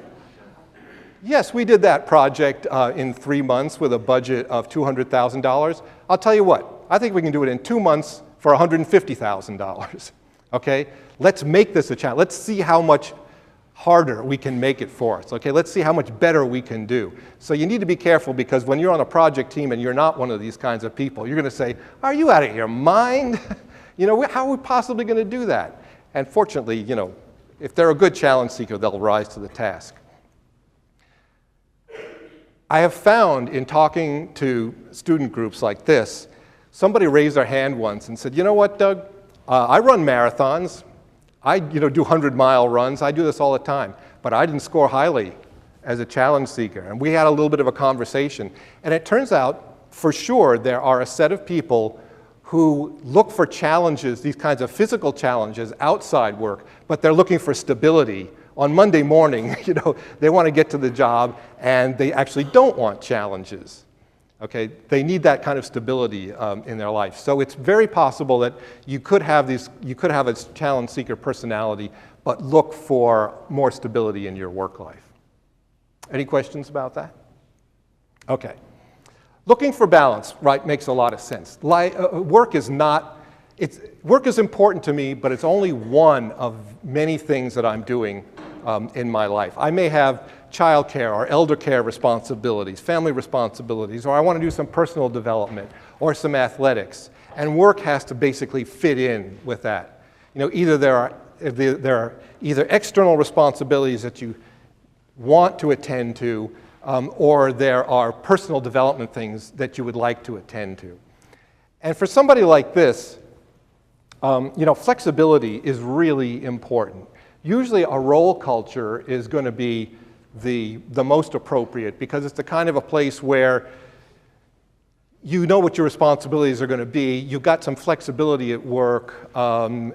Speaker 1: Yes, we did that project in 3 months with a budget of $200,000. I'll tell you what, I think we can do it in 2 months for $150,000. Okay? Let's make this a challenge. Let's see how much harder we can make it for us. Okay? Let's see how much better we can do. So you need to be careful, because when you're on a project team and you're not one of these kinds of people, you're going to say, are you out of your mind? How are we possibly going to do that? And fortunately, if they're a good challenge seeker, they'll rise to the task. I have found in talking to student groups like this, somebody raised their hand once and said, you know what, Doug? I run marathons. I do 100-mile runs. I do this all the time. But I didn't score highly as a challenge seeker. And we had a little bit of a conversation. And it turns out, for sure, there are a set of people who look for challenges, these kinds of physical challenges outside work, but they're looking for stability. On Monday morning, they want to get to the job, and they actually don't want challenges. Okay, they need that kind of stability in their life. So it's very possible that you could have a challenge seeker personality, but look for more stability in your work life. Any questions about that? Okay. Looking for balance, right, makes a lot of sense. Work is important to me, but it's only one of many things that I'm doing in my life. I may have childcare or elder care responsibilities, family responsibilities, or I want to do some personal development or some athletics. And work has to basically fit in with that. Either there are either external responsibilities that you want to attend to, or there are personal development things that you would like to attend to. And for somebody like this, flexibility is really important. Usually a role culture is going to be the most appropriate, because it's the kind of a place where you know what your responsibilities are going to be. You've got some flexibility at work.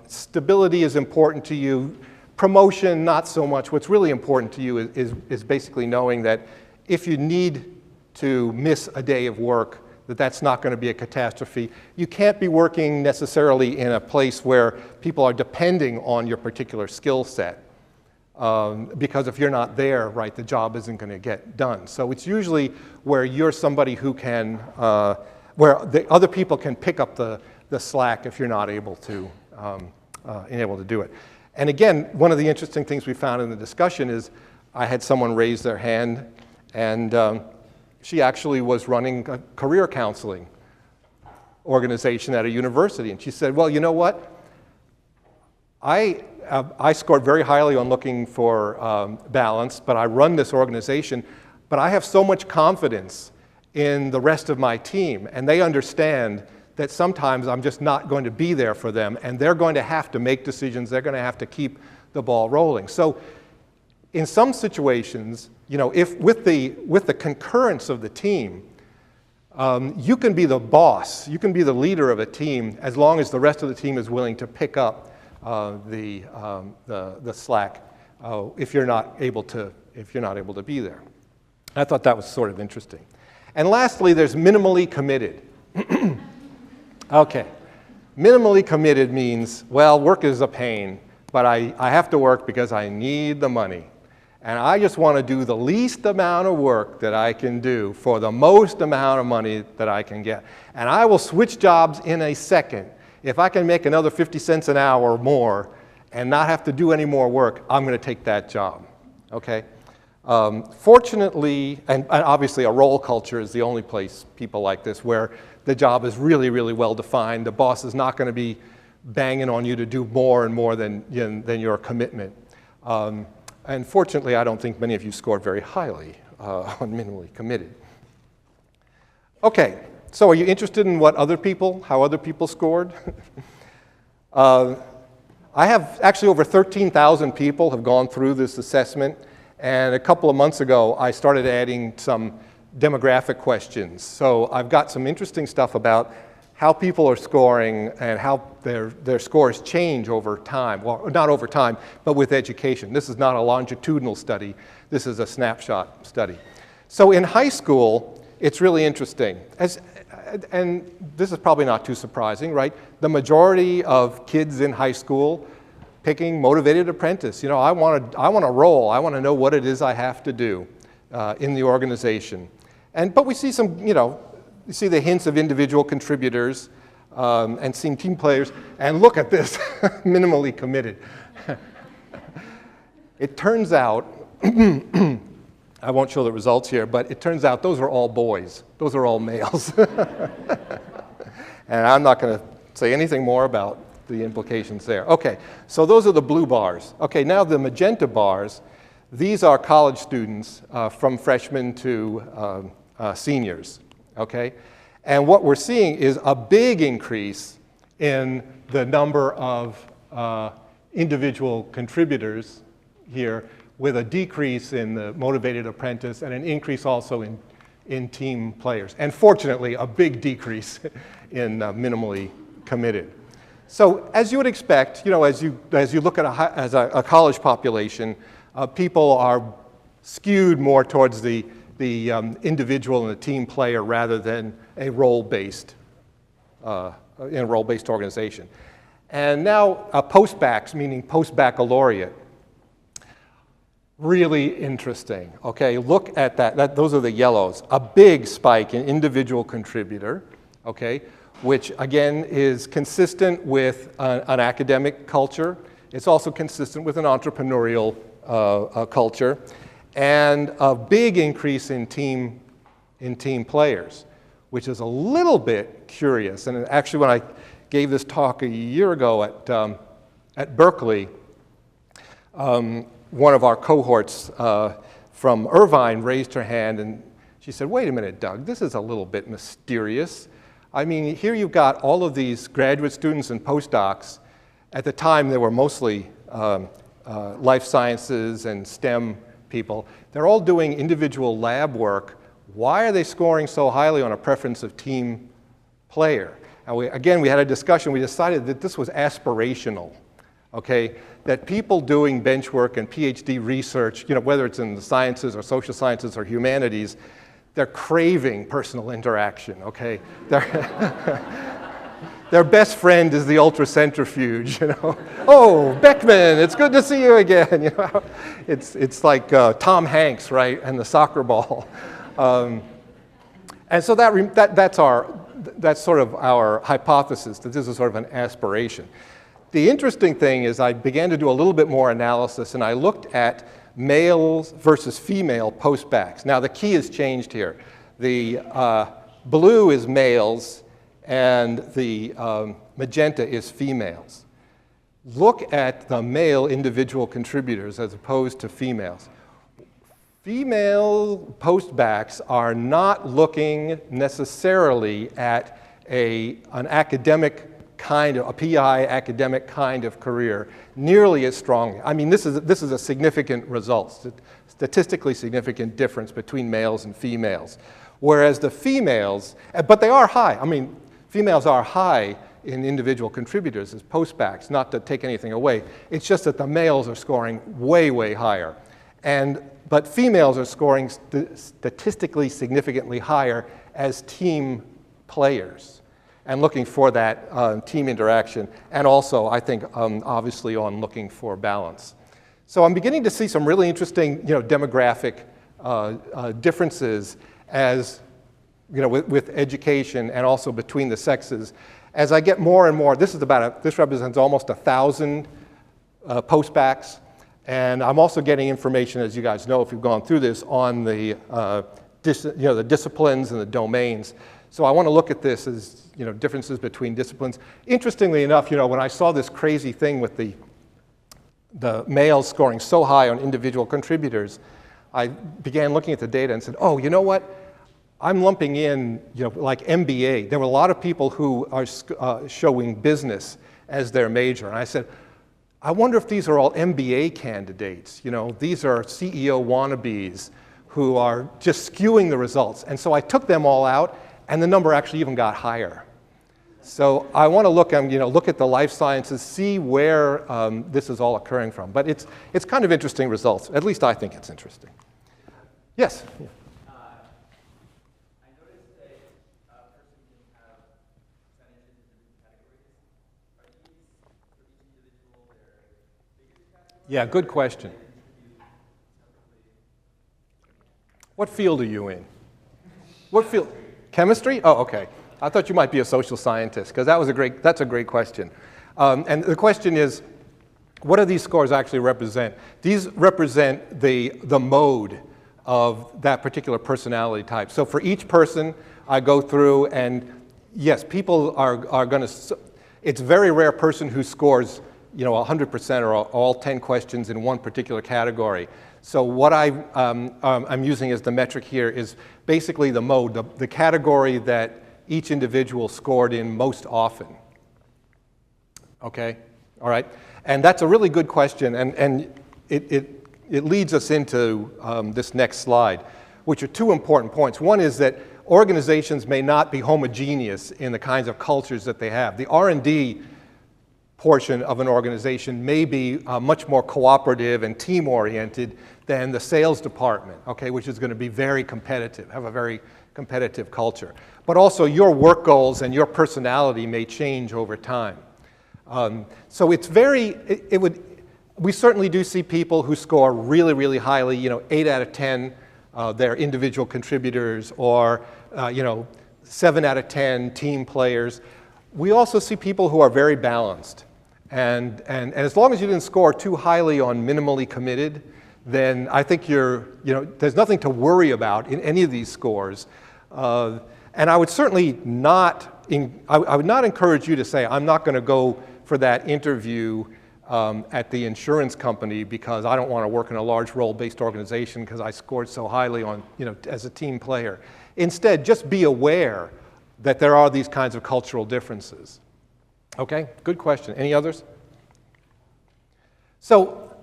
Speaker 1: Stability is important to you. Promotion, not so much. What's really important to you is basically knowing that if you need to miss a day of work, that's not going to be a catastrophe. You can't be working necessarily in a place where people are depending on your particular skill set. Because if you're not there, right, the job isn't going to get done. So it's usually where you're somebody who can, where the other people can pick up the slack if you're not able to do it. And again, one of the interesting things we found in the discussion is I had someone raise their hand, and she actually was running a career counseling organization at a university. And she said, well, you know what? I scored very highly on looking for balance, but I run this organization, but I have so much confidence in the rest of my team, and they understand that sometimes I'm just not going to be there for them, and they're going to have to make decisions. They're going to have to keep the ball rolling. So in some situations, if with the concurrence of the team, you can be the boss, you can be the leader of a team, as long as the rest of the team is willing to pick up the slack if you're not able to be there. I thought that was sort of interesting. And lastly, there's minimally committed. Okay, minimally committed means, well, work is a pain, but I have to work because I need the money. And I just want to do the least amount of work that I can do for the most amount of money that I can get. And I will switch jobs in a second. If I can make another 50 cents an hour or more and not have to do any more work, I'm going to take that job, okay? Fortunately, and obviously a role culture is the only place people like this where the job is really, really well defined. The boss is not going to be banging on you to do more and more than your commitment. And fortunately, I don't think many of you scored very highly on minimally committed. Okay, so are you interested in how other people scored? I have actually over 13,000 people have gone through this assessment, and a couple of months ago, I started adding some demographic questions. So I've got some interesting stuff about how people are scoring and how their scores change over time. Well, not over time, but with education. This is not a longitudinal study. This is a snapshot study. So in high school, it's really interesting. And this is probably not too surprising, right? The majority of kids in high school picking motivated apprentice. I want to roll. I want to know what it is I have to do in the organization. But we see some, you see the hints of individual contributors and seeing team players. And look at this, minimally committed. It turns out, I won't show the results here, but it turns out those are all boys. Those are all males. And I'm not going to say anything more about the implications there. Okay, so those are the blue bars. Okay, now the magenta bars, these are college students from freshmen to seniors, okay? And what we're seeing is a big increase in the number of individual contributors here, with a decrease in the motivated apprentice and an increase also in team players. And fortunately, a big decrease in minimally committed. So as you would expect, as you look at a college population, people are skewed more towards the individual and the team player rather than a role-based organization. And now post-bacs, meaning post-baccalaureate, really interesting. Okay, look at that. Those are the yellows. A big spike in individual contributor. Okay, which again is consistent with an academic culture. It's also consistent with an entrepreneurial culture, and a big increase in team players, which is a little bit curious. And actually, when I gave this talk a year ago at Berkeley, one of our cohorts from Irvine raised her hand and she said, "Wait a minute, Doug, this is a little bit mysterious. I mean, here you've got all of these graduate students and postdocs. At the time, they were mostly life sciences and STEM people. They're all doing individual lab work. Why are they scoring so highly on a preference of team player?" And we had a discussion. We decided that this was aspirational, okay? That people doing bench work and PhD research, whether it's in the sciences or social sciences or humanities, they're craving personal interaction, okay? Their best friend is the ultracentrifuge, "Oh, Beckman, it's good to see you again," It's like Tom Hanks, right, and the soccer ball. And so that's sort of our hypothesis, that this is sort of an aspiration. The interesting thing is I began to do a little bit more analysis, and I looked at males versus female post-bacs. Now, the key has changed here. The blue is males, and the magenta is females. Look at the male individual contributors as opposed to females. Female post-bacs are not looking necessarily at an academic kind of, a PI academic kind of career nearly as strongly. I mean, this is a significant result, statistically significant difference between males and females. Whereas the females, but they are high. I mean, females are high in individual contributors as post-bacs, not to take anything away. It's just that the males are scoring way, way higher. But females are scoring statistically significantly higher as team players and looking for that team interaction, and also, I think, obviously on looking for balance. So I'm beginning to see some really interesting, demographic differences as, with education and also between the sexes. As I get more and more, this represents almost 1,000 post-bacs, and I'm also getting information, as you guys know, if you've gone through this, on the the disciplines and the domains. So I want to look at this as differences between disciplines. Interestingly enough, when I saw this crazy thing with the males scoring so high on individual contributors, I began looking at the data and said, "Oh, you know what? I'm lumping in, like MBA. There were a lot of people who are showing business as their major, and I said, I wonder if these are all MBA candidates. These are CEO wannabes who are just skewing the results. And so I took them all out, and the number actually even got higher. So I want to look at the life sciences, see where this is all occurring from. But it's kind of interesting results. At least I think it's interesting. Yes? Yeah. Yeah, good question. What field are you in? What field? Chemistry? Oh, okay. I thought you might be a social scientist, because that's a great question. And the question is, what do these scores actually represent? These represent the mode of that particular personality type. So for each person, I go through, and yes, people are going to, it's a very rare person who scores 100% or all 10 questions in one particular category. So what I'm using as the metric here is basically the mode, the category that each individual scored in most often. Okay, all right? And that's a really good question, and it it leads us into this next slide, which are two important points. One is that organizations may not be homogeneous in the kinds of cultures that they have. The R&D portion of an organization may be much more cooperative and team-oriented than the sales department, okay, which is going to be very competitive, have a very competitive culture. But also your work goals and your personality may change over time. So it's we certainly do see people who score really, really highly, 8 out of 10, they're individual contributors, or 7 out of 10 team players. We also see people who are very balanced. And as long as you didn't score too highly on minimally committed, then I think there's nothing to worry about in any of these scores. And I would certainly not, I would not encourage you to say, I'm not going to go for that interview at the insurance company because I don't want to work in a large role-based organization because I scored so highly on, as a team player. Instead, just be aware that there are these kinds of cultural differences. Okay, good question. Any others? So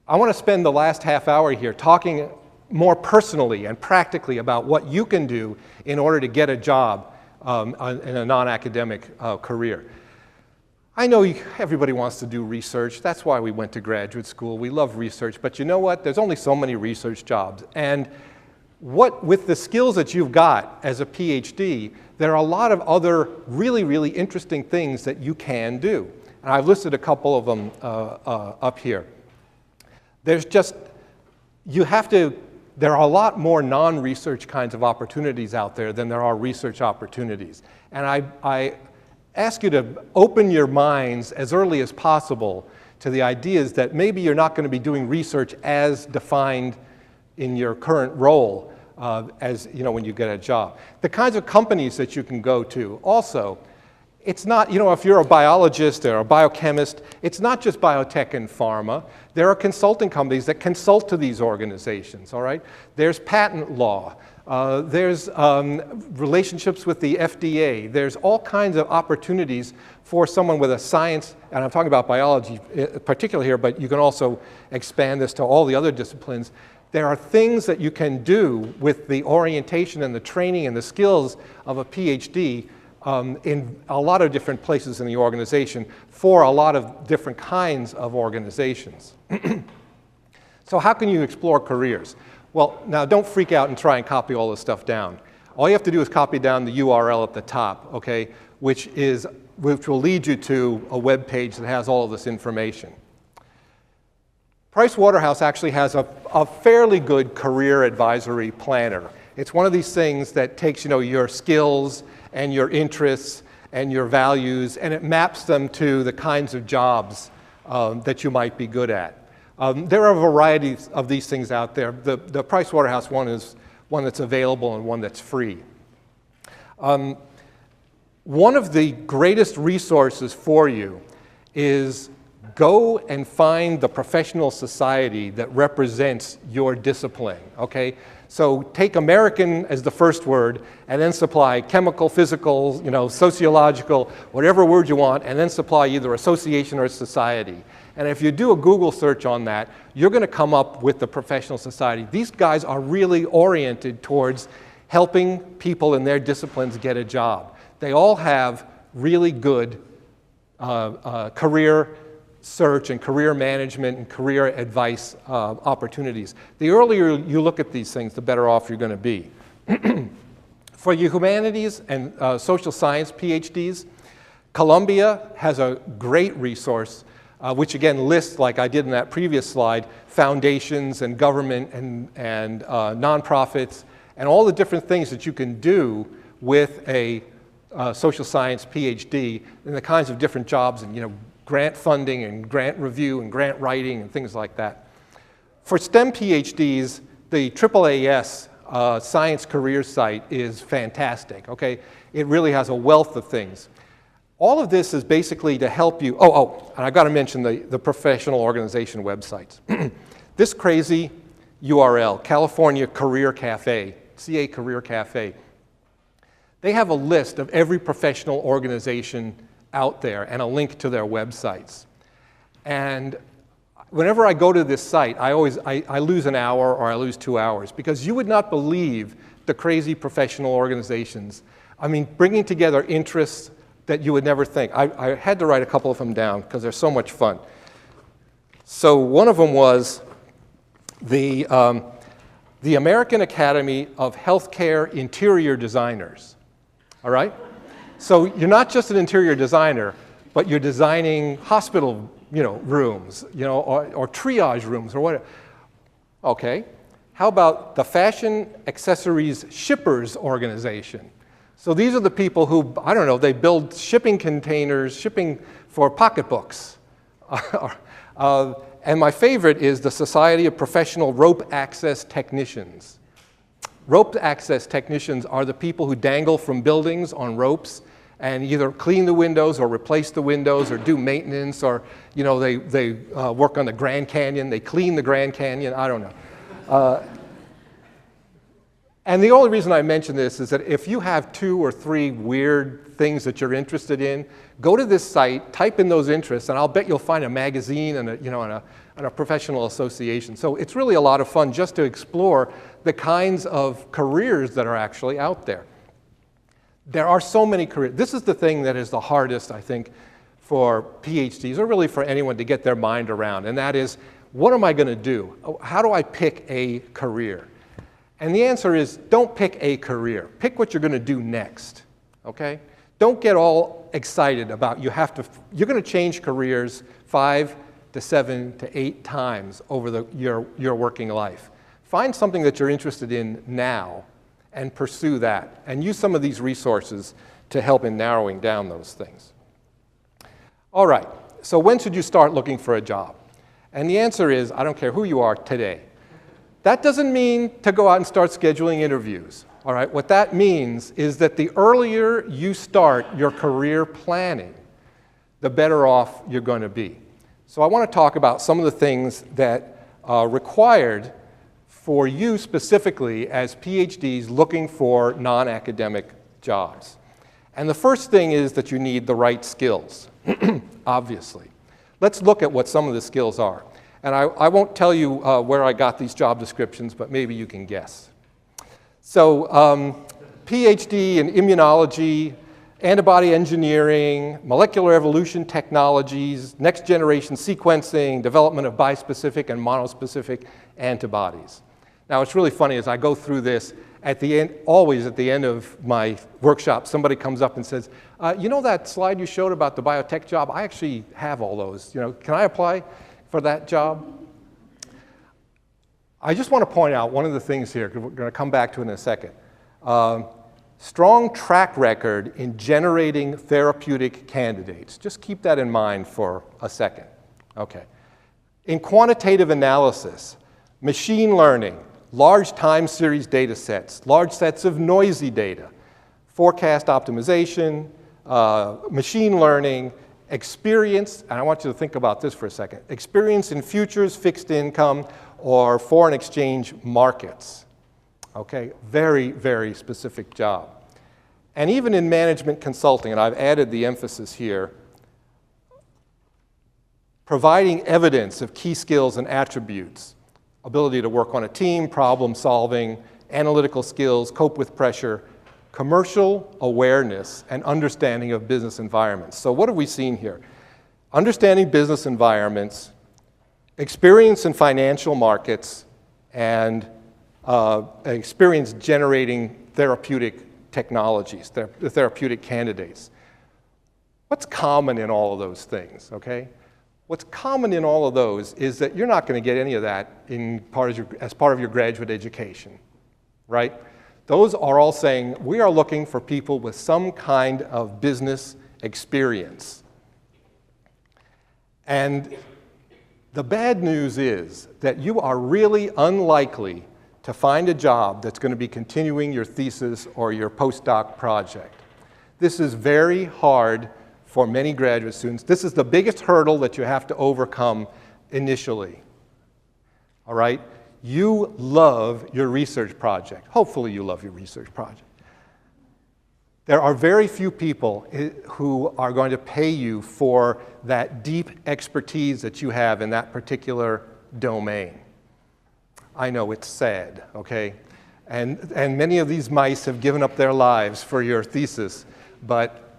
Speaker 1: I want to spend the last half hour here talking more personally and practically about what you can do in order to get a job in a non-academic career. I know everybody wants to do research. That's why we went to graduate school. We love research. But you know what? There's only so many research jobs. And with the skills that you've got as a PhD, there are a lot of other really, really interesting things that you can do. And I've listed a couple of them up here. There are a lot more non-research kinds of opportunities out there than there are research opportunities. And I ask you to open your minds as early as possible to the ideas that maybe you're not going to be doing research as defined in your current role when you get a job. The kinds of companies that you can go to also, it's not, if you're a biologist or a biochemist, it's not just biotech and pharma. There are consulting companies that consult to these organizations, all right? There's patent law. There's relationships with the FDA. There's all kinds of opportunities for someone with a science, and I'm talking about biology particularly here, but you can also expand this to all the other disciplines. There are things that you can do with the orientation and the training and the skills of a PhD in a lot of different places in the organization for a lot of different kinds of organizations. So how can you explore careers? Well, now don't freak out and try and copy all this stuff down. All you have to do is copy down the URL at the top, okay, which will lead you to a web page that has all of this information. Price Waterhouse actually has a fairly good career advisory planner. It's one of these things that takes your skills and your interests and your values, and it maps them to the kinds of jobs that you might be good at. There are a variety of these things out there. The Price Waterhouse one is one that's available and one that's free. One of the greatest resources for you is go and find the professional society that represents your discipline, okay? So take American as the first word, and then supply chemical, physical, sociological, whatever word you want, and then supply either association or society. And if you do a Google search on that, you're going to come up with the professional society. These guys are really oriented towards helping people in their disciplines get a job. They all have really good career search and career management and career advice opportunities. The earlier you look at these things, the better off you're going to be. For your humanities and social science PhDs, Columbia has a great resource which again lists, like I did in that previous slide, foundations and government and nonprofits and all the different things that you can do with a social science PhD and the kinds of different jobs and grant funding and grant review and grant writing and things like that. For STEM PhDs, the AAAS Science Career site is fantastic, okay? It really has a wealth of things. All of this is basically to help you, and I've got to mention the professional organization websites. This crazy URL, California Career Cafe, CA Career Cafe, they have a list of every professional organization out there and a link to their websites. And Whenever I go to this site, I lose an hour or I lose 2 hours because you would not believe the crazy professional organizations. I mean, bringing together interests that you would never think. I had to write a couple of them down because they're so much fun. So one of them was the American Academy of Healthcare Interior Designers. All right? So you're not just an interior designer, but you're designing hospital, rooms, or triage rooms or whatever. Okay. How about the Fashion Accessories Shippers Organization? So these are the people who, I don't know, they build shipping containers, shipping for pocketbooks. And my favorite is the Society of Professional Rope Access Technicians. Rope access technicians are the people who dangle from buildings on ropes and either clean the windows or replace the windows or do maintenance, or they work on the Grand Canyon, they clean the Grand Canyon, I don't know. And the only reason I mention this is that if you have 2 or 3 weird things that you're interested in, go to this site, type in those interests, and I'll bet you'll find a magazine and a professional association. So it's really a lot of fun just to explore the kinds of careers that are actually out there. There are so many careers. This is the thing that is the hardest, I think, for PhDs, or really for anyone to get their mind around, and that is, what am I going to do? How do I pick a career? And the answer is, don't pick a career. Pick what you're going to do next, okay? Don't get all excited about you're going to change careers 5 to 7 to 8 times over your working life. Find something that you're interested in now and pursue that, and use some of these resources to help in narrowing down those things. All right, so when should you start looking for a job? And the answer is, I don't care who you are, today. That doesn't mean to go out and start scheduling interviews, all right? What that means is that the earlier you start your career planning, the better off you're going to be. So I want to talk about some of the things that are required for you specifically as PhDs looking for non-academic jobs. And the first thing is that you need the right skills, obviously. Let's look at what some of the skills are. And I won't tell you where I got these job descriptions, but maybe you can guess. So PhD in immunology, antibody engineering, molecular evolution technologies, next generation sequencing, development of bispecific and monospecific antibodies. Now, it's really funny as I go through this, always at the end of my workshop, somebody comes up and says, you know that slide you showed about the biotech job? I actually have all those. Can I apply for that job? I just want to point out one of the things here, because we're going to come back to it in a second. Strong track record in generating therapeutic candidates. Just keep that in mind for a second. Okay. In quantitative analysis, machine learning, large time series data sets, large sets of noisy data, forecast optimization, machine learning, experience, and I want you to think about this for a second, experience in futures, fixed income, or foreign exchange markets. Okay, very, very specific job. And even in management consulting, and I've added the emphasis here, providing evidence of key skills and attributes, ability to work on a team, problem solving, analytical skills, cope with pressure, commercial awareness, and understanding of business environments. So what have we seen here? Understanding business environments, experience in financial markets, and experience generating therapeutic technologies, the therapeutic candidates. What's common in all of those things, okay? What's common in all of those is that you're not going to get any of that as part of your graduate education, right? Those are all saying, we are looking for people with some kind of business experience. And the bad news is that you are really unlikely to find a job that's going to be continuing your thesis or your postdoc project. This is very hard for many graduate students. This is the biggest hurdle that you have to overcome initially. All right? You love your research project. Hopefully you love your research project. There are very few people who are going to pay you for that deep expertise that you have in that particular domain. I know it's sad, okay? And many of these mice have given up their lives for your thesis, but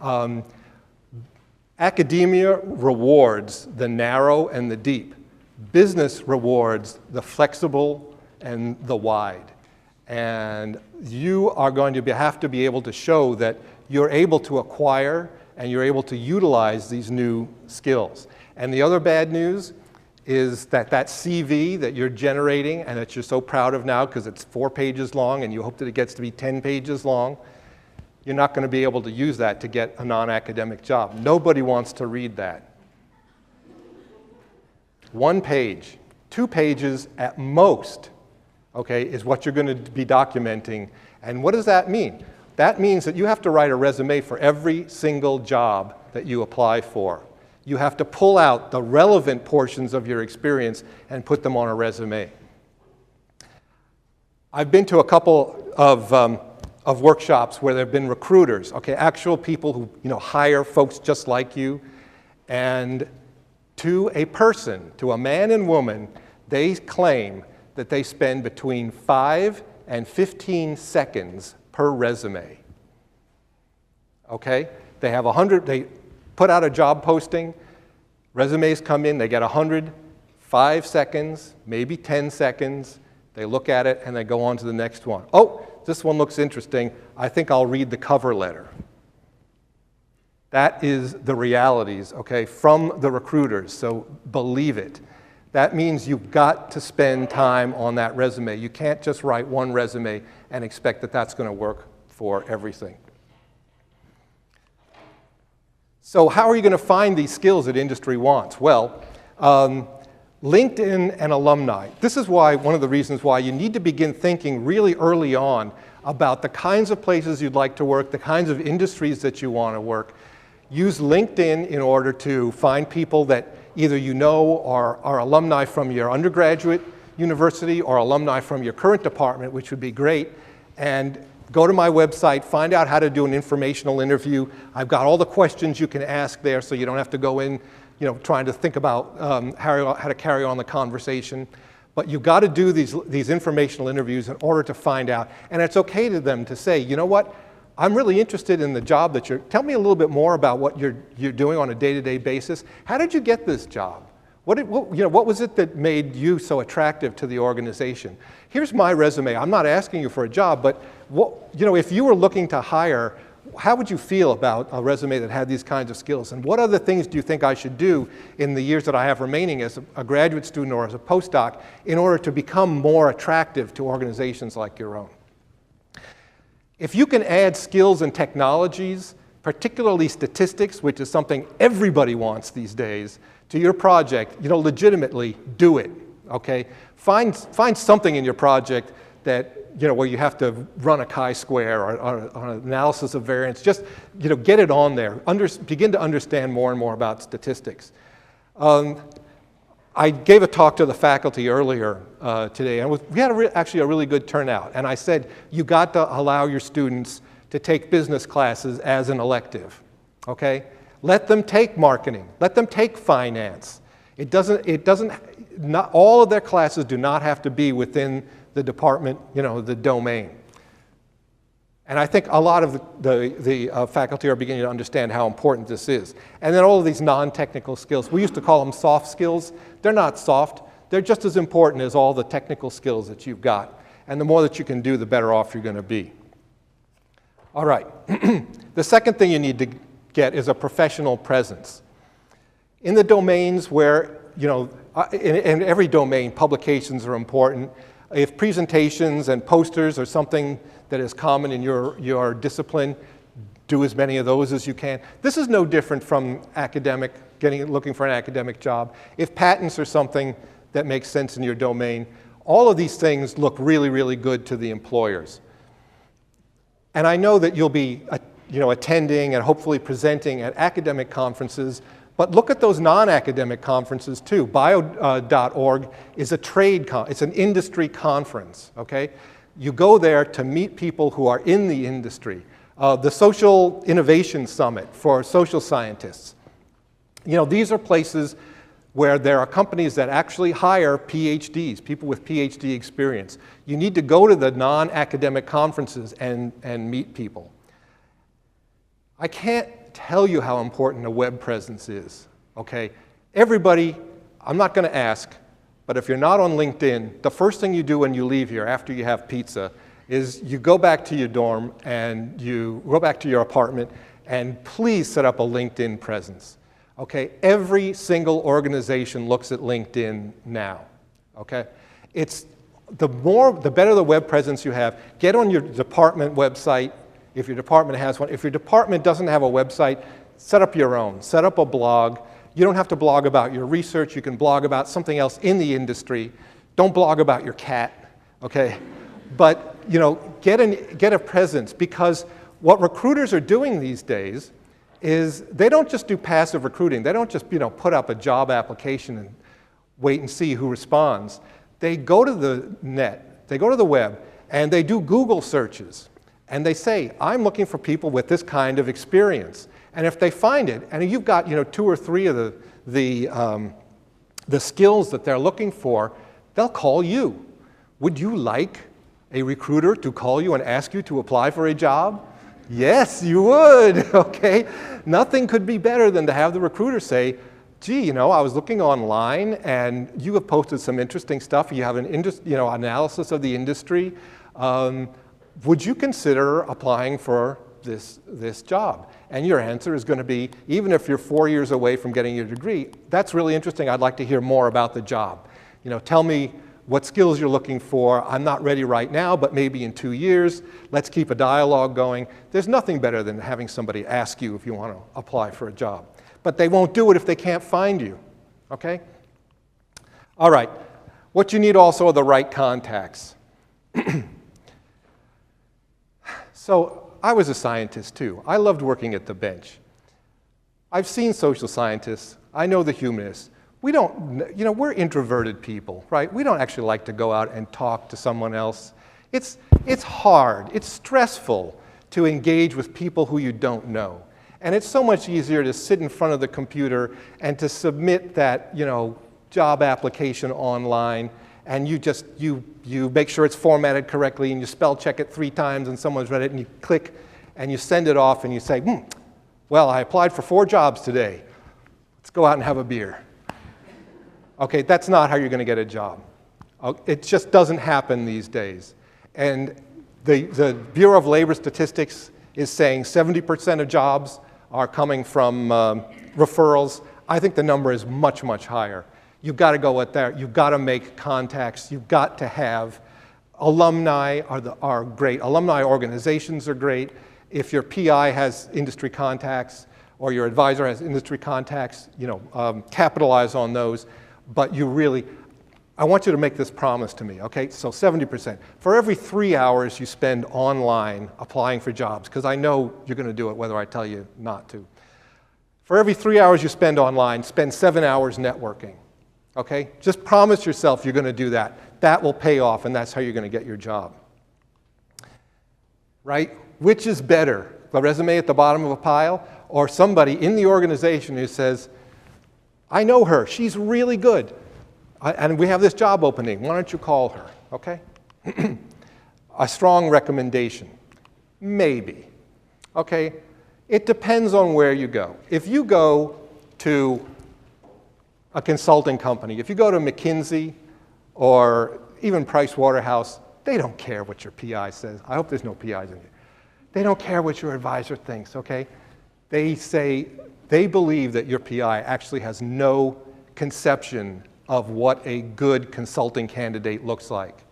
Speaker 1: academia rewards the narrow and the deep. Business rewards the flexible and the wide. And you are going to have to be able to show that you're able to acquire and you're able to utilize these new skills. And the other bad news is that CV that you're generating and that you're so proud of now because it's 4 pages long and you hope that it gets to be 10 pages long, you're not going to be able to use that to get a non-academic job. Nobody wants to read that. 1 page, 2 pages at most, okay, is what you're going to be documenting. And what does that mean? That means that you have to write a resume for every single job that you apply for. You have to pull out the relevant portions of your experience and put them on a resume. I've been to a couple of workshops where there have been recruiters, okay, actual people who hire folks just like you, and to a person, to a man and woman, they claim that they spend between 5 and 15 seconds per resume. Okay? They have 100, they put out a job posting, resumes come in, they get 100, 5 seconds, maybe 10 seconds, they look at it and they go on to the next one. Oh, this one looks interesting, I think I'll read the cover letter. That is the realities, okay, from the recruiters, so believe it. That means you've got to spend time on that resume. You can't just write one resume and expect that that's going to work for everything. So how are you going to find these skills that industry wants? Well, LinkedIn and alumni. This is why, one of the reasons why you need to begin thinking really early on about the kinds of places you'd like to work, the kinds of industries that you want to work. Use LinkedIn in order to find people that either you know are alumni from your undergraduate university or alumni from your current department, which would be great, and go to my website, find out how to do an informational interview. I've got all the questions you can ask there so you don't have to go in trying to think about how to carry on the conversation. But you've got to do these informational interviews in order to find out. And it's okay to them to say, you know what, I'm really interested in the job that tell me a little bit more about what you're doing on a day-to-day basis. How did you get this job? What was it that made you so attractive to the organization? Here's my resume. I'm not asking you for a job, but if you were looking to hire, how would you feel about a resume that had these kinds of skills? And what other things do you think I should do in the years that I have remaining as a graduate student or as a postdoc in order to become more attractive to organizations like your own? If you can add skills and technologies, particularly statistics, which is something everybody wants these days, to your project, legitimately do it, okay? Find something in your project that, where you have to run a chi-square or an analysis of variance. Just, get it on there. Begin to understand more and more about statistics. I gave a talk to the faculty earlier today, and we had actually a really good turnout. And I said, you got to allow your students to take business classes as an elective, okay? Let them take marketing. Let them take finance. Not all of their classes do not have to be within the department, the domain. And I think a lot of the faculty are beginning to understand how important this is. And then all of these non-technical skills, we used to call them soft skills. They're not soft. They're just as important as all the technical skills that you've got. And the more that you can do, the better off you're going to be. All right. The second thing you need to get is a professional presence. In the domains where, in every domain, publications are important. If presentations and posters are something that is common in your discipline, do as many of those as you can. This is no different from looking for an academic job. If patents are something that makes sense in your domain, all of these things look really, really good to the employers. And I know that you'll be attending and hopefully presenting at academic conferences, but look at those non-academic conferences too. Bio.org is it's an industry conference, okay? You go there to meet people who are in the industry. The Social Innovation Summit for social scientists. You know, these are places where there are companies that actually hire PhDs, people with PhD experience. You need to go to the non-academic conferences and meet people. I can't tell you how important a web presence is, okay? Everybody, I'm not going to ask, but if you're not on LinkedIn, the first thing you do when you leave here after you have pizza is you go back to your dorm and you go back to your apartment and please set up a LinkedIn presence. Okay, every single organization looks at LinkedIn now, okay? It's the better the web presence you have. Get on your department website if your department has one. If your department doesn't have a website, set up your own. Set up a blog. You don't have to blog about your research. You can blog about something else in the industry. Don't blog about your cat, okay? But, you know, get a presence, because what recruiters are doing these days is they don't just do passive recruiting. They don't just, you know, put up a job application and wait and see who responds. They go to the net, they go to the web, and they do Google searches. And they say, I'm looking for people with this kind of experience. And if they find it, and you've got, you know, 2 or 3 of the skills that they're looking for, they'll call you. Would you like a recruiter to call you and ask you to apply for a job? Yes, you would, okay? Nothing could be better than to have the recruiter say, gee, you know, I was looking online and you have posted some interesting stuff. You have an analysis of the industry. Would you consider applying for this job? And your answer is going to be, even if you're 4 years away from getting your degree, that's really interesting. I'd like to hear more about the job. You know, tell me what skills you're looking for. I'm not ready right now, but maybe in 2 years. Let's keep a dialogue going. There's nothing better than having somebody ask you if you want to apply for a job. But they won't do it if they can't find you, okay? All right, what you need also are the right contacts. So I was a scientist too. I loved working at the bench. I've seen social scientists. I know the humanists. We don't, you know, we're introverted people, right? We don't actually like to go out and talk to someone else. It's hard, it's stressful to engage with people who you don't know. And it's so much easier to sit in front of the computer and to submit that, you know, job application online, and you make sure it's formatted correctly, and you spell check it 3 times and someone's read it, and you click and you send it off and you say, well, I applied for 4 jobs today. Let's go out and have a beer. Okay, that's not how you're going to get a job. It just doesn't happen these days. And the Bureau of Labor Statistics is saying 70% of jobs are coming from referrals. I think the number is much, much higher. You've got to go with that. You've got to make contacts. You've got to have alumni are great. Alumni organizations are great. If your PI has industry contacts or your advisor has industry contacts, you know, capitalize on those. But you really, I want you to make this promise to me, okay? So 70%. For every 3 hours you spend online applying for jobs, because I know you're going to do it whether I tell you not to. For every 3 hours you spend online, spend 7 hours networking, okay? Just promise yourself you're going to do that. That will pay off, and that's how you're going to get your job. Right? Which is better, the resume at the bottom of a pile, or somebody in the organization who says, I know her, she's really good, and we have this job opening, why don't you call her, okay? A strong recommendation, maybe, okay? It depends on where you go. If you go to a consulting company, if you go to McKinsey or even Price Waterhouse, they don't care what your PI says. I hope there's no PIs in here. They don't care what your advisor thinks, okay? They believe that your PI actually has no conception of what a good consulting candidate looks like.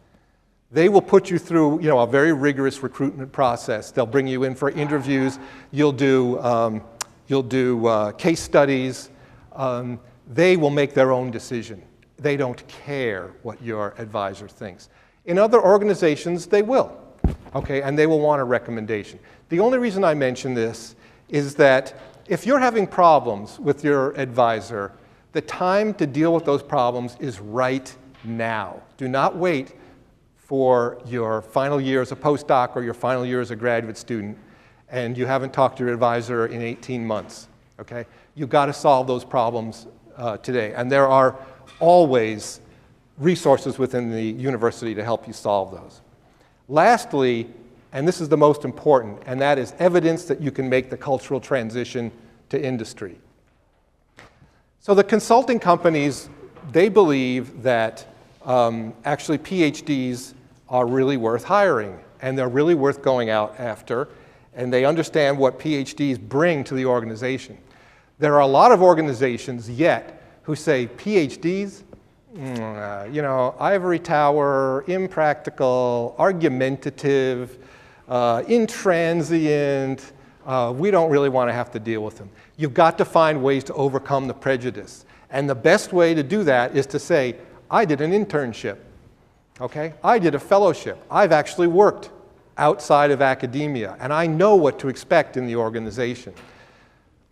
Speaker 1: They will put you through, you know, a very rigorous recruitment process. They'll bring you in for interviews. You'll do case studies. They will make their own decision. They don't care what your advisor thinks. In other organizations, they will, okay, and they will want a recommendation. The only reason I mention this is that if you're having problems with your advisor, the time to deal with those problems is right now. Do not wait for your final year as a postdoc or your final year as a graduate student. and you haven't talked to your advisor in 18 months, okay? You've got to solve those problems today. And there are always resources within the university to help you solve those. Lastly, and this is the most important, and that is evidence that you can make the cultural transition to industry. So the consulting companies, they believe that actually PhDs are really worth hiring, and they're really worth going out after, and they understand what PhDs bring to the organization. There are a lot of organizations yet who say PhDs, you know, ivory tower, impractical, argumentative, intransient. We don't really want to have to deal with them. You've got to find ways to overcome the prejudice. And the best way to do that is to say, I did an internship, okay? I did a fellowship. I've actually worked outside of academia, and I know what to expect in the organization.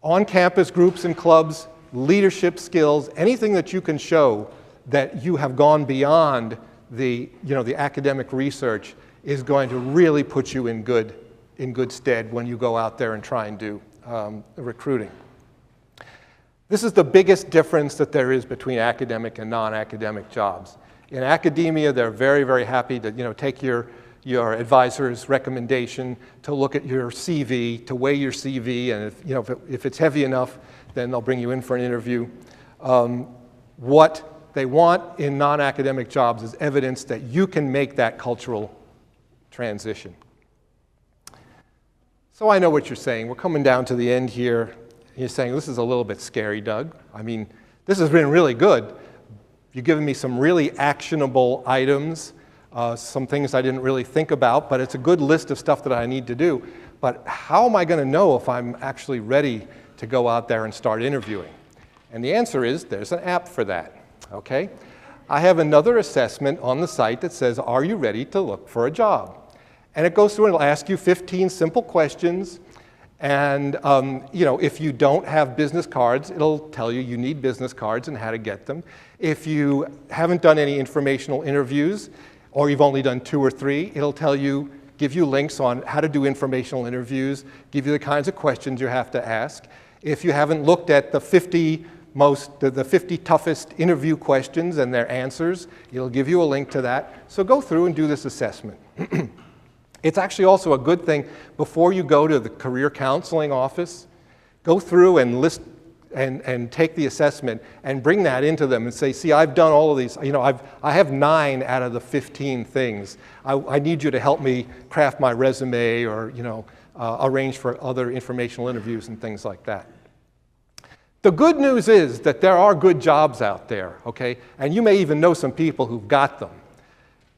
Speaker 1: On-campus groups and clubs, leadership skills, anything that you can show that you have gone beyond the academic research is going to really put you in good stead when you go out there and try and do recruiting. This is the biggest difference that there is between academic and non-academic jobs. In academia, they're very, very happy to take your advisor's recommendation, to look at your CV, to weigh your CV, and if it's heavy enough, then they'll bring you in for an interview. What they want in non-academic jobs is evidence that you can make that cultural transition. So I know what you're saying. We're coming down to the end here. You're saying, this is a little bit scary, Doug. I mean, this has been really good. You've given me some really actionable items, some things I didn't really think about, but it's a good list of stuff that I need to do. But how am I going to know if I'm actually ready to go out there and start interviewing? And the answer is, there's an app for that, okay? I have another assessment on the site that says, are you ready to look for a job? And it goes through and it'll ask you 15 simple questions. And if you don't have business cards, it'll tell you you need business cards and how to get them. If you haven't done any informational interviews, or you've only done 2 or 3, it'll give you links on how to do informational interviews, give you the kinds of questions you have to ask. If you haven't looked at the 50 toughest interview questions and their answers, it'll give you a link to that. So go through and do this assessment. It's actually also a good thing, before you go to the career counseling office, go through and list and take the assessment and bring that into them and say, see, I've done all of these. I have 9 out of the 15 things. I need you to help me craft my resume or arrange for other informational interviews and things like that. The good news is that there are good jobs out there, okay? And you may even know some people who've got them.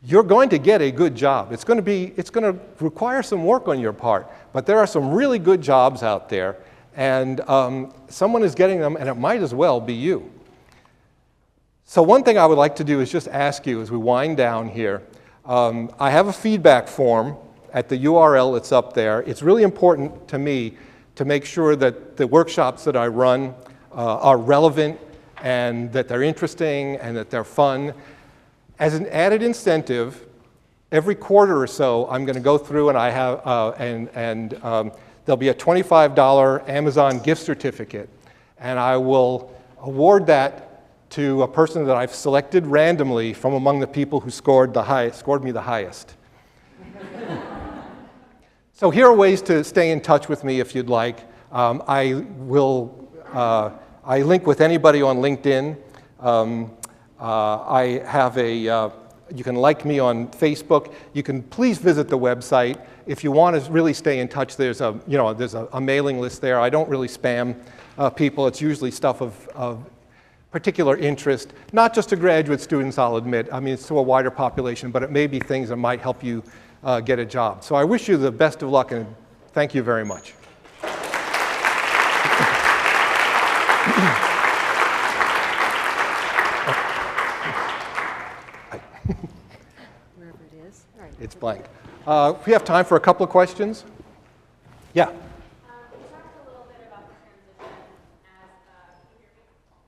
Speaker 1: You're going to get a good job. It's going to require some work on your part, but there are some really good jobs out there, and someone is getting them, and it might as well be you. So one thing I would like to do is just ask you as we wind down here, I have a feedback form at the URL that's up there. It's really important to me to make sure that the workshops that I run are relevant and that they're interesting and that they're fun. As an added incentive, every quarter or so, I'm going to go through and I have, there'll be a $25 Amazon gift certificate, and I will award that to a person that I've selected randomly from among the people who scored me the highest. So here are ways to stay in touch with me if you'd like. I link with anybody on LinkedIn. I have you can like me on Facebook. You can please visit the website. If you want to really stay in touch, there's a mailing list there. I don't really spam people. It's usually stuff of particular interest, not just to graduate students, I'll admit. I mean, it's to a wider population, but it may be things that might help you get a job. So I wish you the best of luck, and thank you very much.
Speaker 2: Wherever it is. All right.
Speaker 1: It's blank. We have time for a couple of questions. Yeah.
Speaker 3: You talked a little bit about the transition as, can you hear me?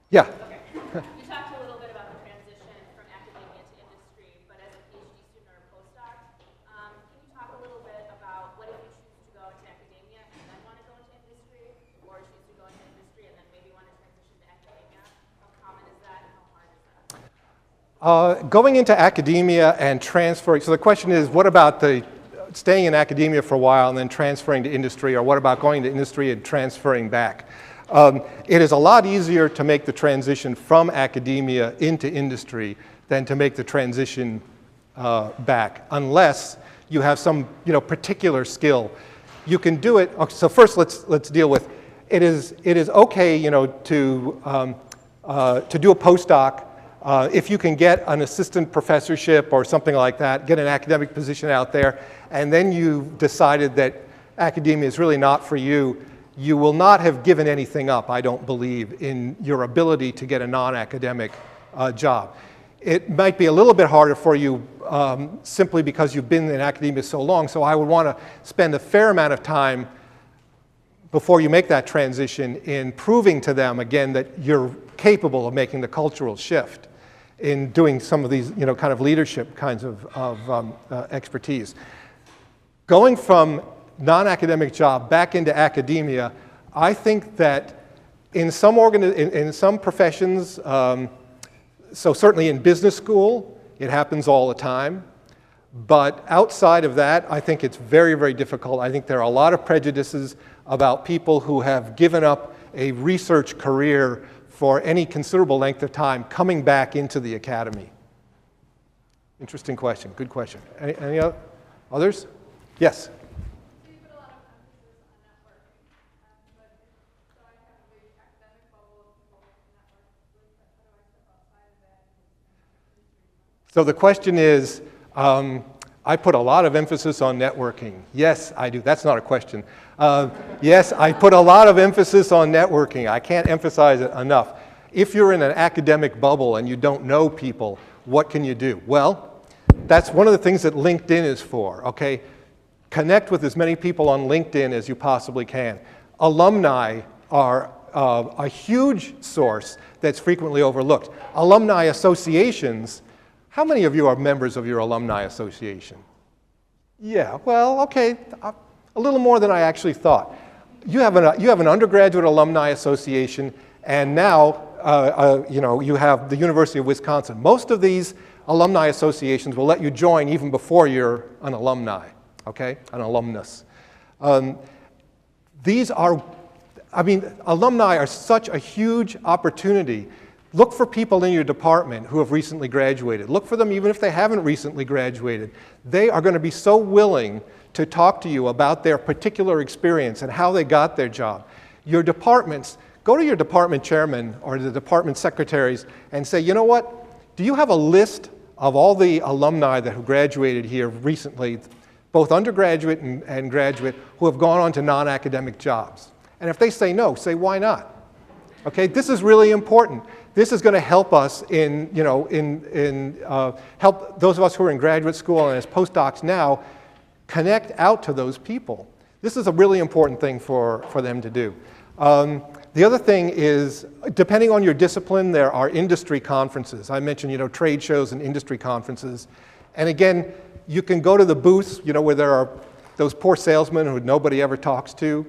Speaker 1: Yeah.
Speaker 3: Okay. You talked a little bit about the transition from academia to industry, but as a PhD student or a postdoc, can you talk a little bit about what if you choose to go into academia
Speaker 1: Going into academia and transferring, so the question is, what about staying in academia for a while and then transferring to industry, or what about going to industry and transferring back? It is a lot easier to make the transition from academia into industry than to make the transition back, unless you have some particular skill. You can do it. Okay, so first, let's deal with it is okay to do a postdoc if you can get an assistant professorship or something like that, get an academic position out there, and then you've decided that academia is really not for you. You will not have given anything up, I don't believe, in your ability to get a non-academic job. It might be a little bit harder for you simply because you've been in academia so long, so I would want to spend a fair amount of time before you make that transition in proving to them again that you're capable of making the cultural shift in doing some of these kind of leadership kinds of expertise. Going from non-academic job back into academia, I think that in some professions, so certainly in business school, it happens all the time. But outside of that, I think it's very, very difficult. I think there are a lot of prejudices about people who have given up a research career for any considerable length of time coming back into the academy. Interesting question. Good question. Any others? Yes?
Speaker 3: You put a lot of emphasis on networking, but so I have a big academic bubble of people that network with, but how do I step outside of that and
Speaker 1: So the question is, I put a lot of emphasis on networking. Yes, I do. That's not a question. Yes, I put a lot of emphasis on networking. I can't emphasize it enough. If you're in an academic bubble and you don't know people, what can you do? Well, that's one of the things that LinkedIn is for, okay? Connect with as many people on LinkedIn as you possibly can. Alumni are a huge source that's frequently overlooked. Alumni associations. How many of you are members of your alumni association? Yeah, well, okay, a little more than I actually thought. You have an undergraduate alumni association, and now you have the University of Wisconsin. Most of these alumni associations will let you join even before you're an alumni, okay, an alumnus. Alumni are such a huge opportunity. Look for people in your department who have recently graduated. Look for them even if they haven't recently graduated. They are going to be so willing to talk to you about their particular experience and how they got their job. Your departments, go to your department chairman or the department secretaries and say, you know what, do you have a list of all the alumni that have graduated here recently, both undergraduate and graduate, who have gone on to non-academic jobs? And if they say no, say why not? Okay, this is really important. This is going to help us help those of us who are in graduate school and as postdocs now connect out to those people. This is a really important thing for them to do. The other thing is, depending on your discipline, there are industry conferences. I mentioned, trade shows and industry conferences. And again, you can go to the booths, where there are those poor salesmen who nobody ever talks to.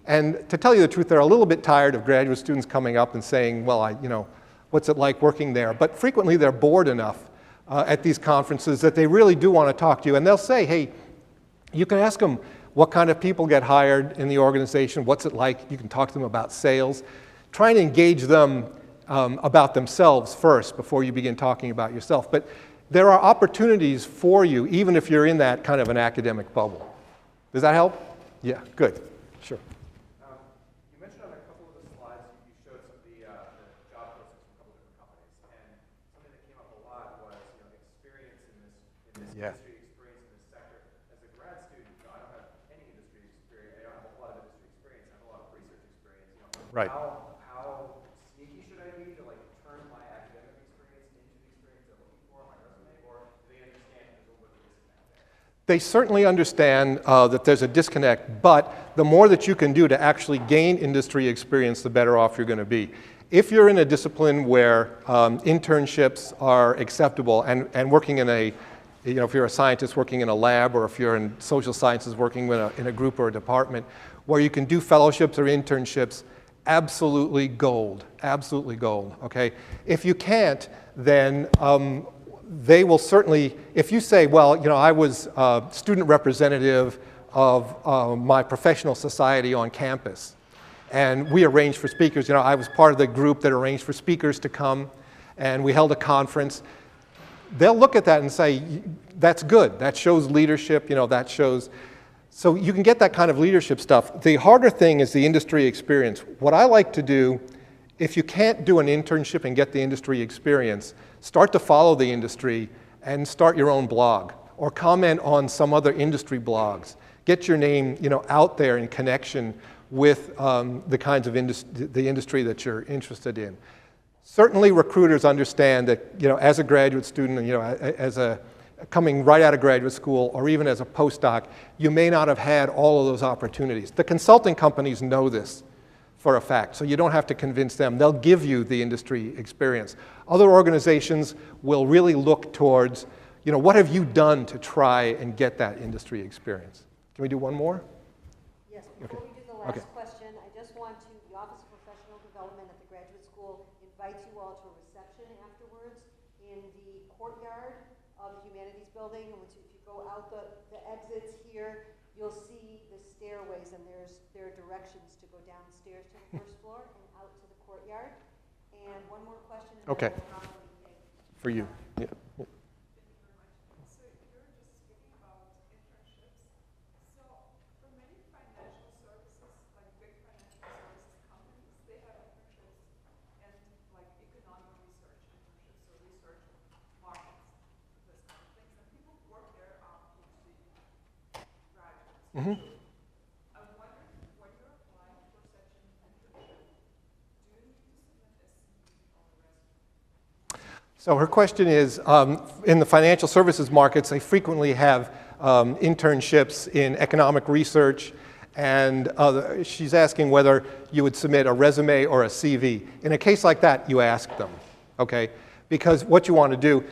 Speaker 1: And to tell you the truth, they're a little bit tired of graduate students coming up and saying, well, what's it like working there? But frequently they're bored enough at these conferences that they really do want to talk to you. And they'll say, hey, you can ask them what kind of people get hired in the organization, what's it like? You can talk to them about sales. Try and engage them about themselves first before you begin talking about yourself. But there are opportunities for you, even if you're in that kind of an academic bubble. Does that help? Yeah, good. Sure.
Speaker 4: You mentioned on a couple of the slides, you showed some of the job postings from a couple different companies, and something that came up a lot was experience in this
Speaker 1: Yeah.
Speaker 4: industry, experience in this sector. As a grad student, I don't have any industry experience. I don't have a whole lot of industry experience. I have a lot of research experience.
Speaker 1: Right.
Speaker 4: How sneaky should I be to turn my academic experience into the experience I'm looking for on my resume, or do they understand there's a little bit of a disconnect there?
Speaker 1: They certainly understand that there's a disconnect, but the more that you can do to actually gain industry experience, the better off you're going to be. If you're in a discipline where internships are acceptable and working in a, if you're a scientist working in a lab, or if you're in social sciences working in a group or a department, where you can do fellowships or internships, absolutely gold, okay? If you can't, then they will certainly, if you say, well, you know, I was a student representative of my professional society on campus, and we arranged for speakers, you know, I was part of the group that arranged for speakers to come, and we held a conference, they'll look at that and say, that's good, that shows leadership, you know, that shows, so you can get that kind of leadership stuff. The harder thing is the industry experience. What I like to do, if you can't do an internship and get the industry experience, start to follow the industry and start your own blog or comment on some other industry blogs. Get your name, you know, out there in connection with the kinds of the industry that you're interested in. Certainly recruiters understand that, you know, as a graduate student, you know, as a coming right out of graduate school or even as a postdoc, you may not have had all of those opportunities. The consulting companies know this for a fact, so you don't have to convince them. They'll give you the industry experience. Other organizations will really look towards, you know, what have you done to try and get that industry experience? Can we do one more?
Speaker 2: Yes, before we do the last question, I just want to, the Office of Professional Development at the Graduate School invites you all to a reception afterwards in the courtyard of the Humanities Building. And if you go out the exits here, you'll see the stairways, and there are directions to go downstairs to the first floor and out to the courtyard. And one more question. And
Speaker 1: Okay.
Speaker 2: then we'll probably take
Speaker 1: For you. Yeah.
Speaker 3: So you're just speaking about internships. So for many financial services, like big financial services companies, they have internships and like economic research internships or research markets, this kind of things. And people who work there are PhD graduates. I'm wondering, when you're applying for such an internship, do you need to submit a CV on the resume?
Speaker 1: So her question is, in the financial services markets, they frequently have internships in economic research, and she's asking whether you would submit a resume or a CV. In a case like that, you ask them, okay? Because what you want to do,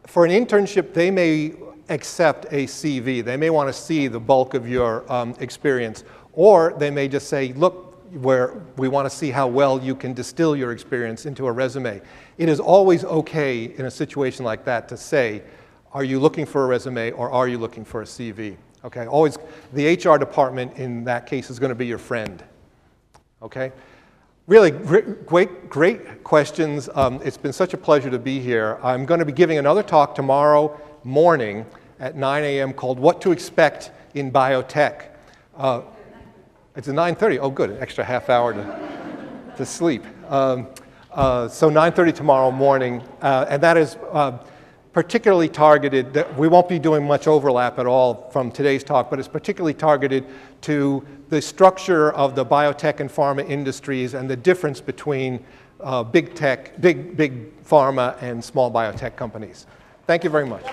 Speaker 1: for an internship, they may accept a CV. They may want to see the bulk of your experience, or they may just say, look, we want to see how well you can distill your experience into a resume. It is always okay in a situation like that to say, are you looking for a resume or are you looking for a CV? Okay, always, the HR department in that case is going to be your friend. Okay? Really great questions. It's been such a pleasure to be here. I'm going to be giving another talk tomorrow morning at 9 a.m. called What to Expect in Biotech. It's at 9:30. Oh, good, an extra half hour to sleep. So 9:30 tomorrow morning, and that is particularly targeted. We won't be doing much overlap at all from today's talk, but it's particularly targeted to the structure of the biotech and pharma industries and the difference between big tech, big pharma, and small biotech companies. Thank you very much.